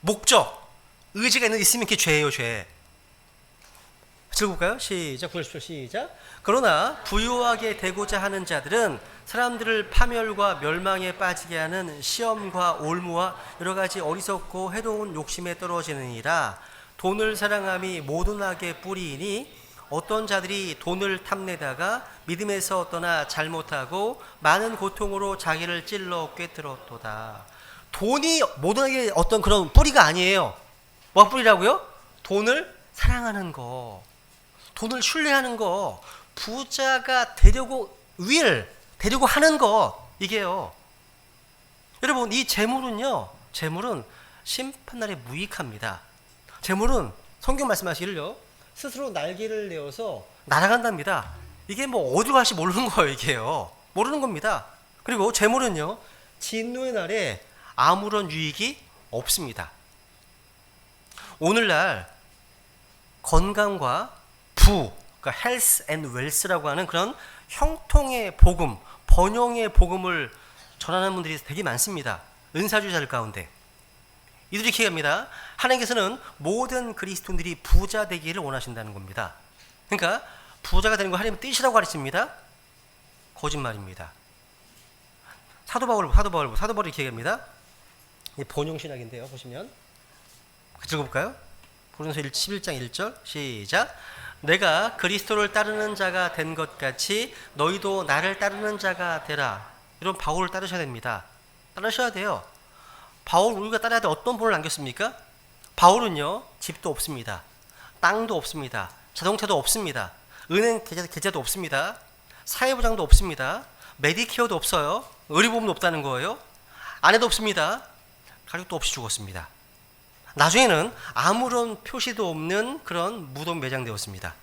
목적, 의지가 있으면 그게 죄예요, 죄. 읽어볼까요? 시작. 9절 시작. 그러나 부유하게 되고자 하는 자들은 사람들을 파멸과 멸망에 빠지게 하는 시험과 올무와 여러 가지 어리석고 해로운 욕심에 떨어지느니라. 돈을 사랑함이 모든 악의 뿌리이니 어떤 자들이 돈을 탐내다가 믿음에서 떠나 잘못하고 많은 고통으로 자기를 찔러 꿰뚫었도다. 돈이 모든 악의 어떤 그런 뿌리가 아니에요. 뭐가 뿌리라고요? 돈을 사랑하는 거, 돈을 신뢰하는 거, 부자가 되려고 하는 거, 이게요. 여러분, 이 재물은요, 재물은 심판날에 무익합니다. 재물은 성경 말씀하시기를요, 스스로 날개를 내어서 날아간답니다. 이게 뭐 어디로 갈지 모르는 거예요, 이게요. 모르는 겁니다. 그리고 재물은요, 진노의 날에 아무런 유익이 없습니다. 오늘날 건강과 부, 그러니까 health and wealth라고 하는 그런 형통의 복음, 번영의 복음을 전하는 분들이 되게 많습니다. 은사주자들 가운데. 이들이 이렇게 합니다. 하나님께서는 모든 그리스도인들이 부자 되기를 원하신다는 겁니다. 그러니까 부자가 되는 거 하나님의 뜻이라고 가르칩니다. 거짓말입니다. 사도 바울이 이렇게 얘기합니다. 번영신학인데요. 보시면 읽어볼까요? 고린도서 11장 1절 시작. 내가 그리스도를 따르는 자가 된 것 같이 너희도 나를 따르는 자가 되라. 이런 바울을 따르셔야 됩니다. 따르셔야 돼요. 바울 우리가 따라야 될 어떤 분을 남겼습니까? 바울은요, 집도 없습니다. 땅도 없습니다. 자동차도 없습니다. 은행 계좌도 없습니다. 사회보장도 없습니다. 메디케어도 없어요. 의료보험도 없다는 거예요. 아내도 없습니다. 가족도 없이 죽었습니다. 나중에는 아무런 표시도 없는 그런 무덤 매장되었습니다.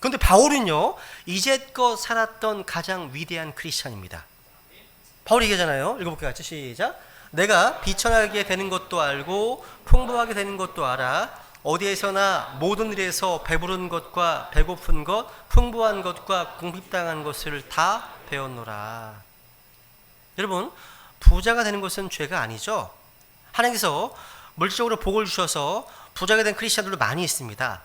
그런데 바울은요, 이제껏 살았던 가장 위대한 크리스찬입니다. 바울이 얘기하잖아요. 읽어볼게요. 같이 시작. 내가 비천하게 되는 것도 알고 풍부하게 되는 것도 알아. 어디에서나 모든 일에서 배부른 것과 배고픈 것, 풍부한 것과 궁핍당한 것을 다 배웠노라. 여러분, 부자가 되는 것은 죄가 아니죠. 하나님께서 물질적으로 복을 주셔서 부자가 된 크리스천들도 많이 있습니다.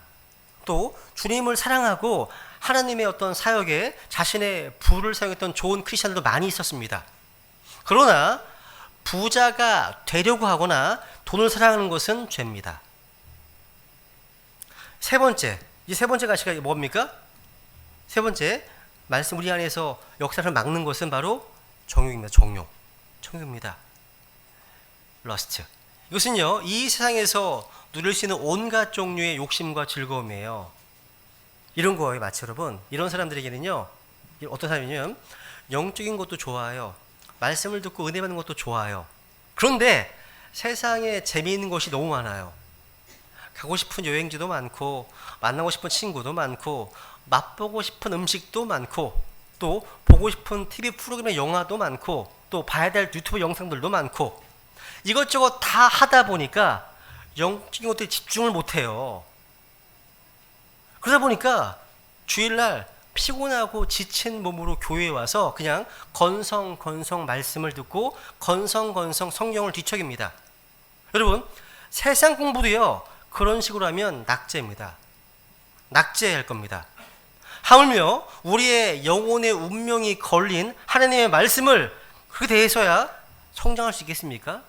또 주님을 사랑하고 하나님의 어떤 사역에 자신의 부를 사용했던 좋은 크리스천들도 많이 있었습니다. 그러나 부자가 되려고 하거나 돈을 사랑하는 것은 죄입니다. 세 번째, 이 세 번째 가시가 뭡니까? 세 번째, 말씀 우리 안에서 역사를 막는 것은 바로 정욕입니다. 정욕입니다. 러스트. 이것은요, 이 세상에서 누릴 수 있는 온갖 종류의 욕심과 즐거움이에요. 이런 거예요, 마치 여러분. 이런 사람들에게는요, 어떤 사람이냐면 영적인 것도 좋아요. 말씀을 듣고 은혜 받는 것도 좋아요. 그런데 세상에 재미있는 것이 너무 많아요. 가고 싶은 여행지도 많고, 만나고 싶은 친구도 많고, 맛보고 싶은 음식도 많고, 또 보고 싶은 TV 프로그램의 영화도 많고, 또 봐야 될 유튜브 영상들도 많고, 이것저것 다 하다 보니까 영적인 것들에 집중을 못해요. 그러다 보니까 주일날 피곤하고 지친 몸으로 교회에 와서 그냥 건성 말씀을 듣고 건성 성경을 뒤척입니다. 여러분, 세상 공부도요, 그런 식으로 하면 낙제입니다. 낙제할 겁니다. 하물며 우리의 영혼의 운명이 걸린 하나님의 말씀을 그렇게 대해서야 성장할 수 있겠습니까?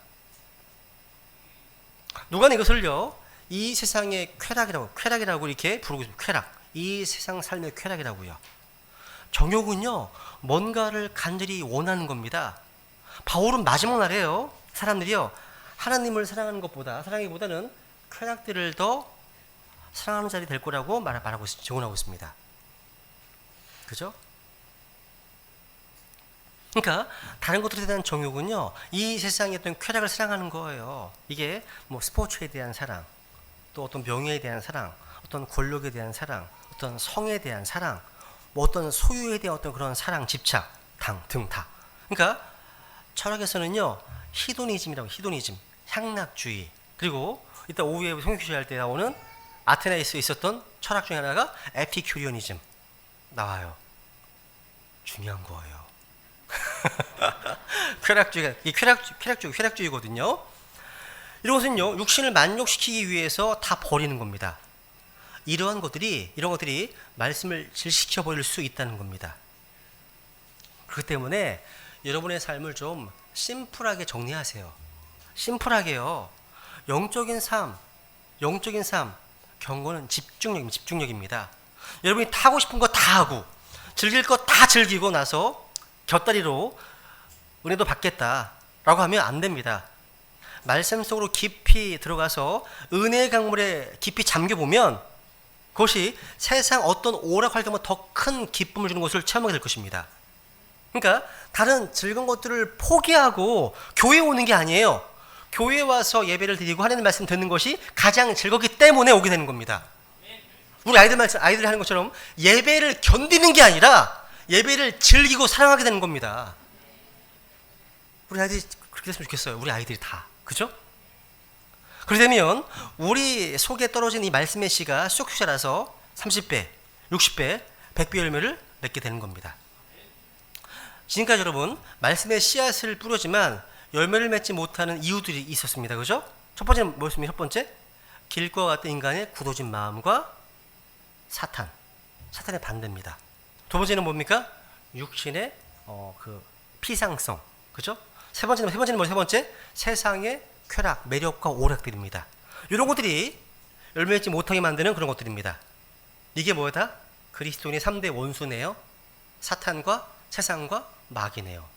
누가는 이것을요, 이 세상의 쾌락이라고 이렇게 부르고 있습니다. 쾌락. 이 세상 삶의 쾌락이라고요. 정욕은요, 뭔가를 간절히 원하는 겁니다. 바울은 마지막 날에요, 사람들이요, 하나님을 사랑하기보다는 쾌락들을 더 사랑하는 자리 될 거라고 증언하고 있습니다. 그죠? 그러니까 다른 것들에 대한 정욕은요, 이 세상의 어떤 쾌락을 사랑하는 거예요. 이게 뭐 스포츠에 대한 사랑, 또 어떤 명예에 대한 사랑, 어떤 권력에 대한 사랑, 어떤 성에 대한 사랑, 뭐 어떤 소유에 대한 어떤 그런 사랑, 집착, 등 다. 그러니까 철학에서는요, 히도니즘, 향락주의, 그리고 이따 오후에 성경교실 할 때 나오는 아테네에서 있었던 철학 중에 하나가 에피큐리오니즘 나와요. 중요한 거예요. 쾌락주의거든요. 이런 것은요, 육신을 만족시키기 위해서 다 버리는 겁니다. 이런 것들이 말씀을 질시켜 버릴 수 있다는 겁니다. 그렇기 때문에 여러분의 삶을 좀 심플하게 정리하세요. 심플하게요. 영적인 삶, 경고는 집중력입니다. 여러분이 하고 싶은 거 다 하고, 즐길 거 다 즐기고 나서 곁다리로 은혜도 받겠다라고 하면 안 됩니다. 말씀 속으로 깊이 들어가서 은혜의 강물에 깊이 잠겨보면 그것이 세상 어떤 오락활동보다 더 큰 기쁨을 주는 것을 체험하게 될 것입니다. 그러니까 다른 즐거운 것들을 포기하고 교회에 오는 게 아니에요. 교회에 와서 예배를 드리고 하나님 말씀 듣는 것이 가장 즐겁기 때문에 오게 되는 겁니다. 우리 아이들이 하는 것처럼 예배를 견디는 게 아니라 예배를 즐기고 사랑하게 되는 겁니다. 우리 아이들이 그렇게 됐으면 좋겠어요. 우리 아이들이 다. 그죠? 그렇게 되면 우리 속에 떨어진 이 말씀의 씨가 쑥쑥 자라서 30배, 60배, 100배 열매를 맺게 되는 겁니다. 지금까지 여러분, 말씀의 씨앗을 뿌렸지만 열매를 맺지 못하는 이유들이 있었습니다. 그죠? 첫 번째는 뭐였습니까? 첫 번째, 길과 같은 인간의 굳어진 마음과 사탄의 반대입니다. 두 번째는 뭡니까? 육신의 피상성. 그죠? 세 번째는 뭐예요? 세 번째, 세상의 쾌락, 매력과 오락들입니다. 이런 것들이 열매 맺지 못하게 만드는 그런 것들입니다. 이게 뭐다? 그리스도인의 3대 원수네요. 사탄과 세상과 마귀네요.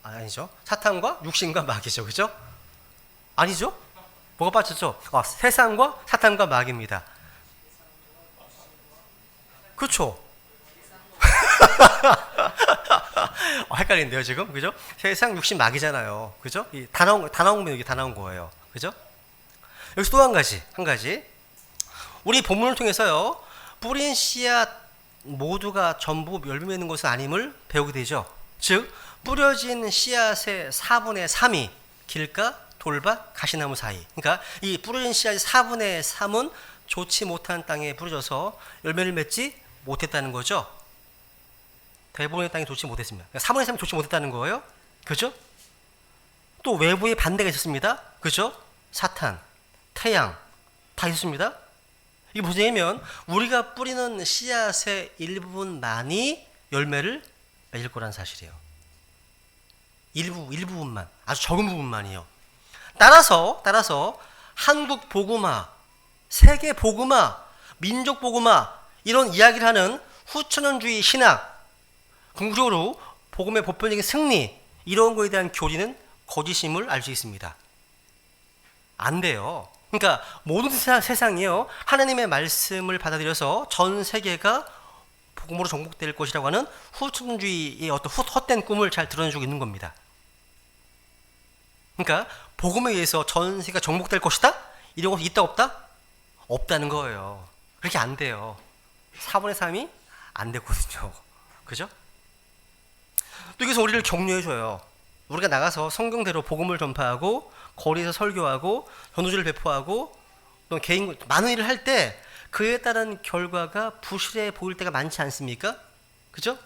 아니죠. 사탄과 육신과 마귀죠. 그죠? 아니죠? 뭐가 빠졌죠? 세상과 사탄과 마귀입니다. 그렇죠? 헷갈리는데요, 지금? 그죠? 세상, 육신, 마귀잖아요. 그죠? 다 나온 여기 다 나온 거예요. 그죠? 여기서 또 한 가지. 우리 본문을 통해서요, 뿌린 씨앗 모두가 전부 열매 맺는 것은 아님을 배우게 되죠. 즉, 뿌려진 씨앗의 4분의 3이 길가, 돌밭, 가시나무 사이. 그러니까 이 뿌려진 씨앗의 4분의 3은 좋지 못한 땅에 부러져서 열매를 맺지 못했다는 거죠. 대부분의 땅이 좋지 못했습니다. 그러니까 3분의 3이 좋지 못했다는 거예요. 그죠? 또 외부에 반대가 있었습니다. 그죠? 사탄, 태양 다 있었습니다. 이게 무슨 얘기냐면 우리가 뿌리는 씨앗의 일부분만이 열매를 맺을 거라는 사실이에요. 일부분만, 아주 적은 부분만이요. 따라서 한국 복음화, 세계 복음화, 민족 복음화 이런 이야기를 하는 후천연주의 신학, 궁극적으로 복음의 보편적인 승리 이런 거에 대한 교리는 거짓임을 알 수 있습니다. 안 돼요. 그러니까 모든 세상이요 하나님의 말씀을 받아들여서 전 세계가 복음으로 정복될 것이라고 하는 후천주의의 어떤 헛된 꿈을 잘 드러내주고 있는 겁니다. 그러니까 복음에 의해서 전 세계가 정복될 것이다? 이런 것이 있다 없다? 없다는 거예요. 그렇게 안 돼요. 4분의 3이 안 되거든요. 그죠? 또 여기서 우리를 격려해줘요. 우리가 나가서 성경대로 복음을 전파하고 거리에서 설교하고 전도지를 배포하고 또 개인 많은 일을 할 때 그에 따른 결과가 부실해 보일 때가 많지 않습니까? 그죠?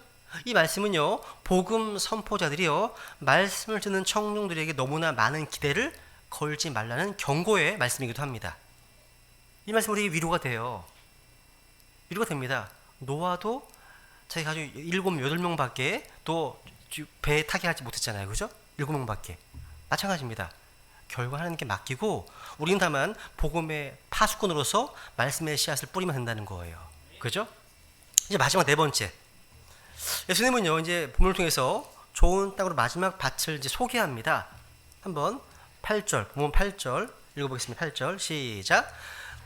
이 말씀은요 복음 선포자들이요 말씀을 듣는 청중들에게 너무나 많은 기대를 걸지 말라는 경고의 말씀이기도 합니다. 이 말씀 우리에게 위로가 돼요. 위로가 됩니다. 노아도 자기 가족 7, 8명밖에 또 배에 타게 하지 못했잖아요. 그죠? 7명밖에. 마찬가지입니다. 결과 하나님께 맡기고 우리는 다만 복음의 파수꾼으로서 말씀의 씨앗을 뿌리면 된다는 거예요. 그죠? 이제 마지막 네 번째. 예수님은요 이제 본문을 통해서 좋은 땅으로 마지막 밭을 이제 소개합니다. 한번 8절, 본문 8절 읽어보겠습니다. 8절 시작.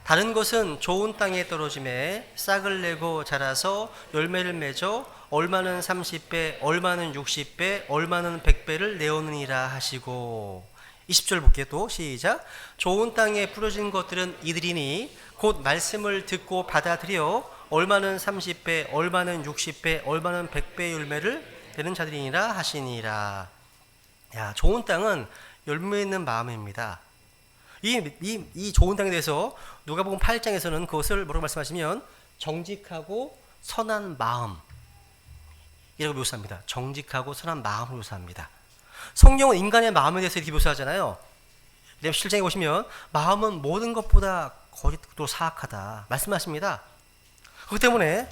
다른 것은 좋은 땅에 떨어짐에 싹을 내고 자라서 열매를 맺어 얼마는 30배, 얼마는 60배, 얼마는 100배를 내오느니라 하시고 20절 볼게요. 또 시작. 좋은 땅에 뿌려진 것들은 이들이니 곧 말씀을 듣고 받아들여 얼마는 30배, 얼마는 60배, 얼마는 100배 열매를 내는 자들이니라 하시니라. 야, 좋은 땅은 열매 있는 마음입니다. 이 좋은 땅에 대해서 누가복음 8장에서는 그것을 뭐라고 말씀하시면 정직하고 선한 마음이라고 묘사합니다. 정직하고 선한 마음을 묘사합니다. 성경은 인간의 마음에 대해서 이렇게 묘사하잖아요. 실장에 보시면 마음은 모든 것보다 거짓도 사악하다 말씀하십니다. 그렇기 때문에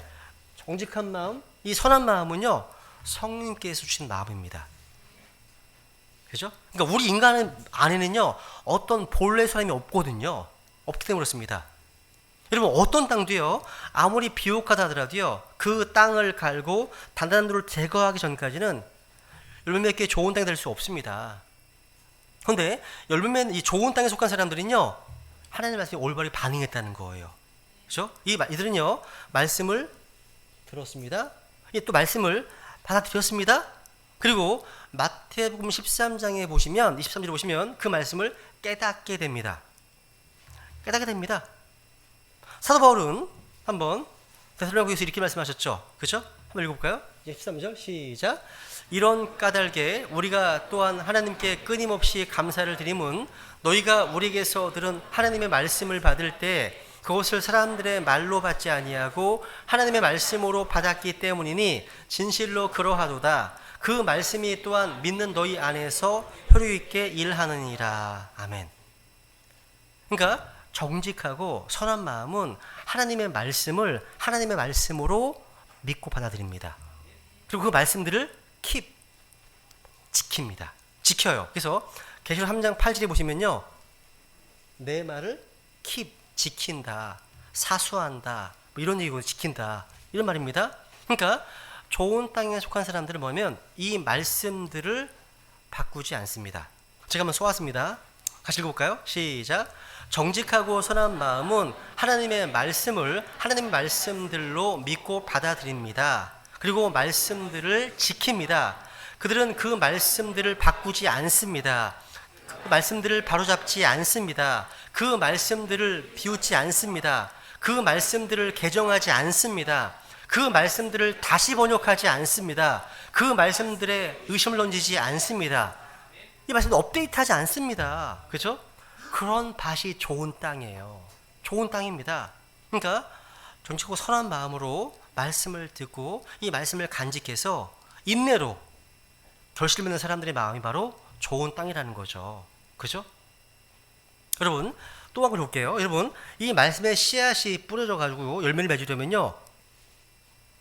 정직한 마음, 이 선한 마음은요 성령님께서 주신 마음입니다. 그죠? 그러니까 우리 인간 안에는요 어떤 본래 사람이 없거든요. 없기 때문에 그렇습니다. 여러분 어떤 땅도요 아무리 비옥하다 하더라도요 그 땅을 갈고 단단한 돌을 제거하기 전까지는 열매 맺기에 좋은 땅이 될 수 없습니다. 그런데 열매 맺는 이 좋은 땅에 속한 사람들은요 하나님의 말씀에 올바르게 반응했다는 거예요. 그죠? 이들은요 말씀을 들었습니다. 또 말씀을 받아들였습니다. 그리고 마태복음 13장에 보시면 23절에 보시면 그 말씀을 깨닫게 됩니다. 깨닫게 됩니다. 사도 바울은 한번 데살로니가서에서 이렇게 말씀하셨죠. 그죠? 한번 읽어볼까요? 13절 시작. 이런 까닭에 우리가 또한 하나님께 끊임없이 감사를 드림은 너희가 우리에게서 들은 하나님의 말씀을 받을 때 그것을 사람들의 말로 받지 아니하고 하나님의 말씀으로 받았기 때문이니 진실로 그러하도다. 그 말씀이 또한 믿는 너희 안에서 효력 있게 일하느니라. 아멘. 그러니까 정직하고 선한 마음은 하나님의 말씀을 하나님의 말씀으로 믿고 받아들입니다. 그리고 그 말씀들을 지킵니다. 지켜요. 그래서 계시록 3장 8절에 보시면요. 내 말을 지킨다. 사수한다. 뭐 이런 얘기고 지킨다. 이런 말입니다. 그러니까 좋은 땅에 속한 사람들은 뭐냐면 이 말씀들을 바꾸지 않습니다. 제가 한번 쏘았습니다. 같이 읽어볼까요? 시작. 정직하고 선한 마음은 하나님의 말씀을 하나님의 말씀들로 믿고 받아들입니다. 그리고 말씀들을 지킵니다. 그들은 그 말씀들을 바꾸지 않습니다. 그 말씀들을 바로잡지 않습니다. 그 말씀들을 비웃지 않습니다. 그 말씀들을 개정하지 않습니다. 그 말씀들을 다시 번역하지 않습니다. 그 말씀들에 의심을 던지지 않습니다. 이 말씀도 업데이트하지 않습니다. 그죠? 그런 밭이 좋은 땅이에요. 좋은 땅입니다. 그러니까 정직하고 선한 마음으로 말씀을 듣고 이 말씀을 간직해서 인내로 결실을 맺는 사람들의 마음이 바로 좋은 땅이라는 거죠. 그죠? 여러분, 또 한 번 볼게요. 여러분, 이 말씀의 씨앗이 뿌려져 가지고 열매를 맺으려면요,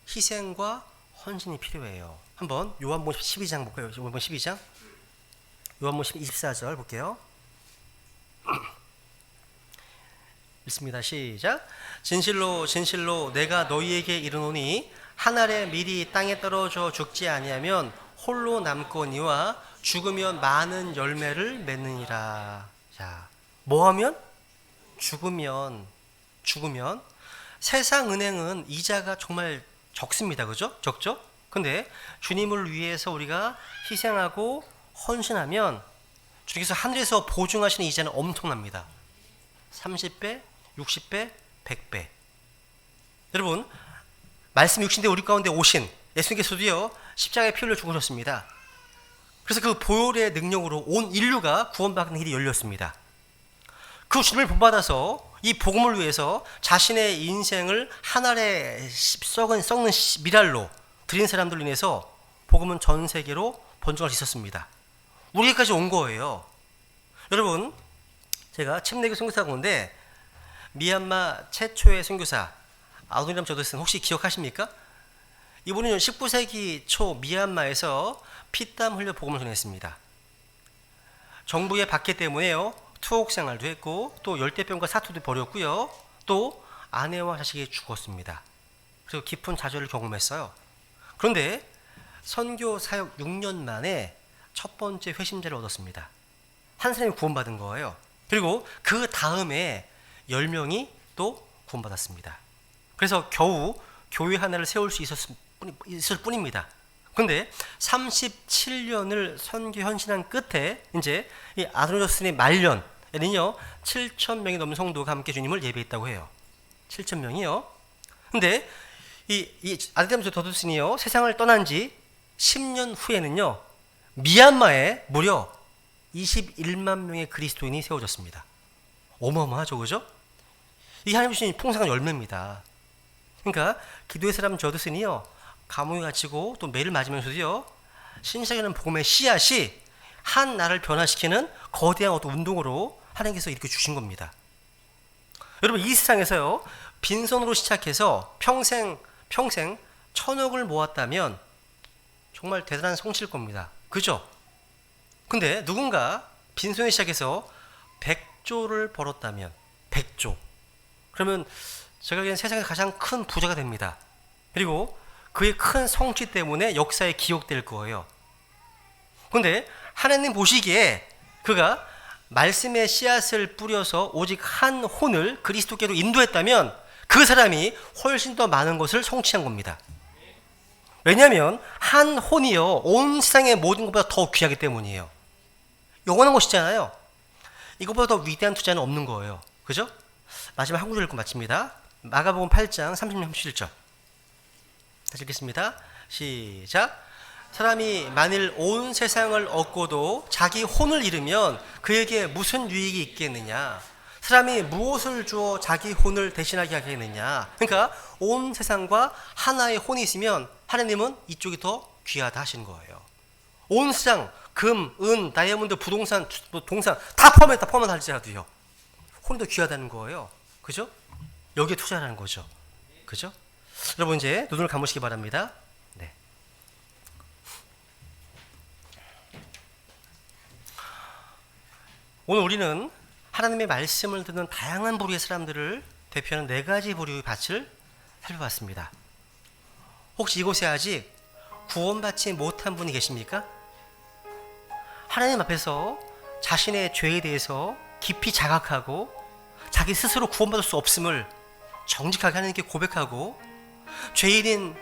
희생과 헌신이 필요해요. 한번 요한복음 12장 볼까요? 요한복음 12장. 요한복음 24절 볼게요. 읽습니다. 시작. 진실로 진실로 내가 너희에게 이르노니 한 알에 밀이 땅에 떨어져 죽지 아니하면 홀로 남거니와 죽으면 많은 열매를 맺느니라. 자, 뭐하면? 죽으면 세상 은행은 이자가 정말 적습니다. 그죠? 적죠? 근데 주님을 위해서 우리가 희생하고 헌신하면 주께서 하늘에서 보증하시는 이자는 엄청납니다. 30배, 60배, 100배. 여러분, 말씀 육신대 우리 가운데 오신 예수님께서도요, 십자가에 피 흘려 죽으셨습니다. 그래서 그 보혈의 능력으로 온 인류가 구원받는 길이 열렸습니다. 그 주님을 본받아서 이 복음을 위해서 자신의 인생을 한 알에 썩는 미랄로 드린 사람들로 인해서 복음은 전 세계로 번져갈 수 있었습니다. 우리에게까지 온 거예요. 여러분, 제가 챔내교 선교사 가운데 미얀마 최초의 선교사 아도니람 저드슨 혹시 기억하십니까? 이분은 19세기 초 미얀마에서 피땀 흘려 복음을 전했습니다. 정부의 박해 때문에요, 투옥 생활도 했고 또 열대병과 사투도 벌였고요, 또 아내와 자식이 죽었습니다. 그리고 깊은 좌절을 경험했어요. 그런데 선교 사역 6년 만에 첫 번째 회심자를 얻었습니다. 한 사람이 구원받은 거예요. 그리고 그 다음에 10명이 또 구원받았습니다. 그래서 겨우 교회 하나를 세울 수 있을 뿐입니다. 그런데 37년을 선교 헌신한 끝에 이제 이 아도니저스의 말년에는요 7,000명이 넘는 성도가 함께 주님을 예배했다고 해요. 7,000명이요. 근데 이 아도니저스 더드슨이요 세상을 떠난 지 10년 후에는요 미얀마에 무려 21만 명의 그리스도인이 세워졌습니다. 어마어마하죠, 그죠? 이 하나님 주신 풍성한 열매입니다. 그러니까 기도의 사람 저드슨이요 감옥에 갇히고 또 매를 맞으면서도요 신시작이라는 복음의 씨앗이 한 나라를 변화시키는 거대한 어떤 운동으로 하나님께서 이렇게 주신 겁니다. 여러분, 이 세상에서요 빈손으로 시작해서 평생 1,000억을 모았다면 정말 대단한 성취일 겁니다. 그죠? 근데 누군가 빈손에 시작해서 100조를 벌었다면 100조, 그러면 제가 보기엔 세상에 가장 큰 부자가 됩니다. 그리고 그의 큰 성취 때문에 역사에 기억될 거예요. 그런데 하나님 보시기에 그가 말씀의 씨앗을 뿌려서 오직 한 혼을 그리스도께로 인도했다면 그 사람이 훨씬 더 많은 것을 성취한 겁니다. 왜냐하면 한 혼이요 온 세상의 모든 것보다 더 귀하기 때문이에요. 영원한 것이잖아요. 이것보다 더 위대한 투자는 없는 거예요. 그죠? 마지막 한 구절 읽고 마칩니다. 마가복음 8장 30절 31절 다시 읽겠습니다. 시작. 사람이 만일 온 세상을 얻고도 자기 혼을 잃으면 그에게 무슨 유익이 있겠느냐? 사람이 무엇을 주어 자기 혼을 대신하게 하겠느냐? 그러니까 온 세상과 하나의 혼이 있으면 하나님은 이쪽이 더 귀하다 하시는 거예요. 온 세상 금, 은, 다이아몬드, 부동산, 동산 다 포함했다 할지라도요 혼이 더 귀하다는 거예요. 그죠? 여기에 투자하는 거죠. 그죠? 여러분 이제 눈을 감으시기 바랍니다. 네. 오늘 우리는 하나님의 말씀을 듣는 다양한 부류의 사람들을 대표하는 4가지 부류의 밭을 살펴봤습니다. 혹시 이곳에 아직 구원받지 못한 분이 계십니까? 하나님 앞에서 자신의 죄에 대해서 깊이 자각하고 자기 스스로 구원받을 수 없음을 정직하게 하나님께 고백하고 죄인인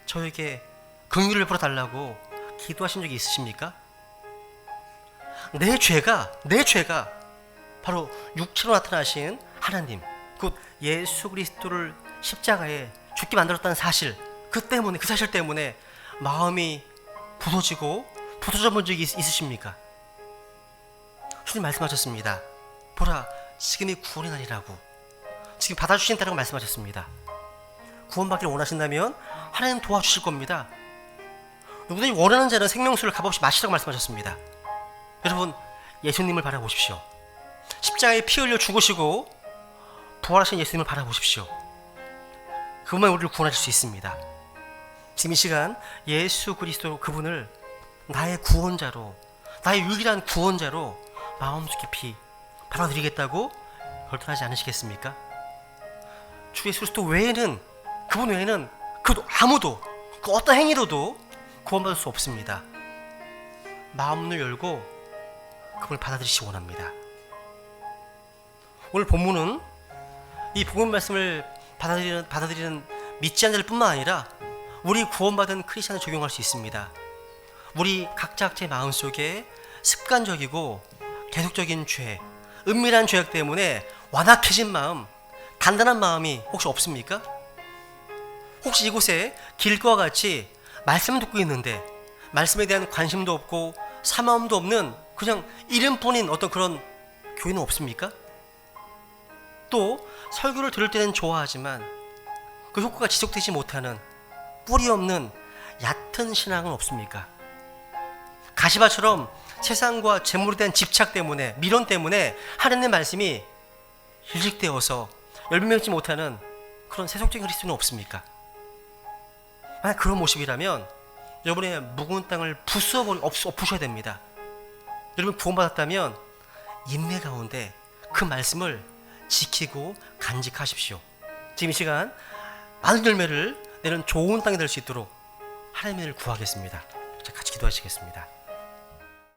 저에게 긍휼을 베풀어달라고 기도하신 적이 있으십니까? 내 죄가 바로 육체로 나타나신 하나님, 곧 예수 그리스도를 십자가에 죽게 만들었다는 사실, 그 사실 때문에 마음이 부서져 본 적이 있으십니까? 주님 말씀하셨습니다. 보라, 지금이 구원의 날이라고. 지금 받아주신다고 말씀하셨습니다. 구원받기를 원하신다면 하나님 도와주실 겁니다. 누구든지 원하는 자는 생명수를 값없이 마시라고 말씀하셨습니다. 여러분, 예수님을 바라보십시오. 십자가에 피 흘려 죽으시고 부활하신 예수님을 바라보십시오. 그분만 우리를 구원하실 수 있습니다. 지금 이 시간 예수 그리스도 그분을 나의 구원자로, 나의 유일한 구원자로 마음 깊이 받아들이겠다고 결단하지 않으시겠습니까? 주 예수 그리스도 외에는, 그분 외에는 아무도, 그 어떤 행위로도 구원받을 수 없습니다. 마음을 열고 그분을 받아들이시기 원합니다. 오늘 본문은 이 복음 말씀을 받아들이는 믿지 않는 자들 뿐만 아니라 우리 구원받은 크리스찬에 적용할 수 있습니다. 우리 각자의 마음속에 습관적이고 계속적인 죄, 은밀한 죄악 때문에 완악해진 마음, 단단한 마음이 혹시 없습니까? 혹시 이곳에 길과 같이 말씀을 듣고 있는데 말씀에 대한 관심도 없고 사마움도 없는 그냥 이름뿐인 어떤 그런 교회는 없습니까? 또 설교를 들을 때는 좋아하지만 그 효과가 지속되지 못하는 뿌리 없는 얕은 신앙은 없습니까? 가시밭처럼 세상과 재물에 대한 집착 때문에, 미련 때문에 하나님의 말씀이 일직되어서 열매 맺지 못하는 그런 세속적인 그리스도는 없습니까? 만약 그런 모습이라면 여러분의 묵은 땅을 엎으셔야 됩니다. 여러분 구원받았다면 인내 가운데 그 말씀을 지키고 간직하십시오. 지금 이 시간 많은 열매를 내는 좋은 땅이 될 수 있도록 하나님의 은혜를 구하겠습니다. 같이 기도하시겠습니다.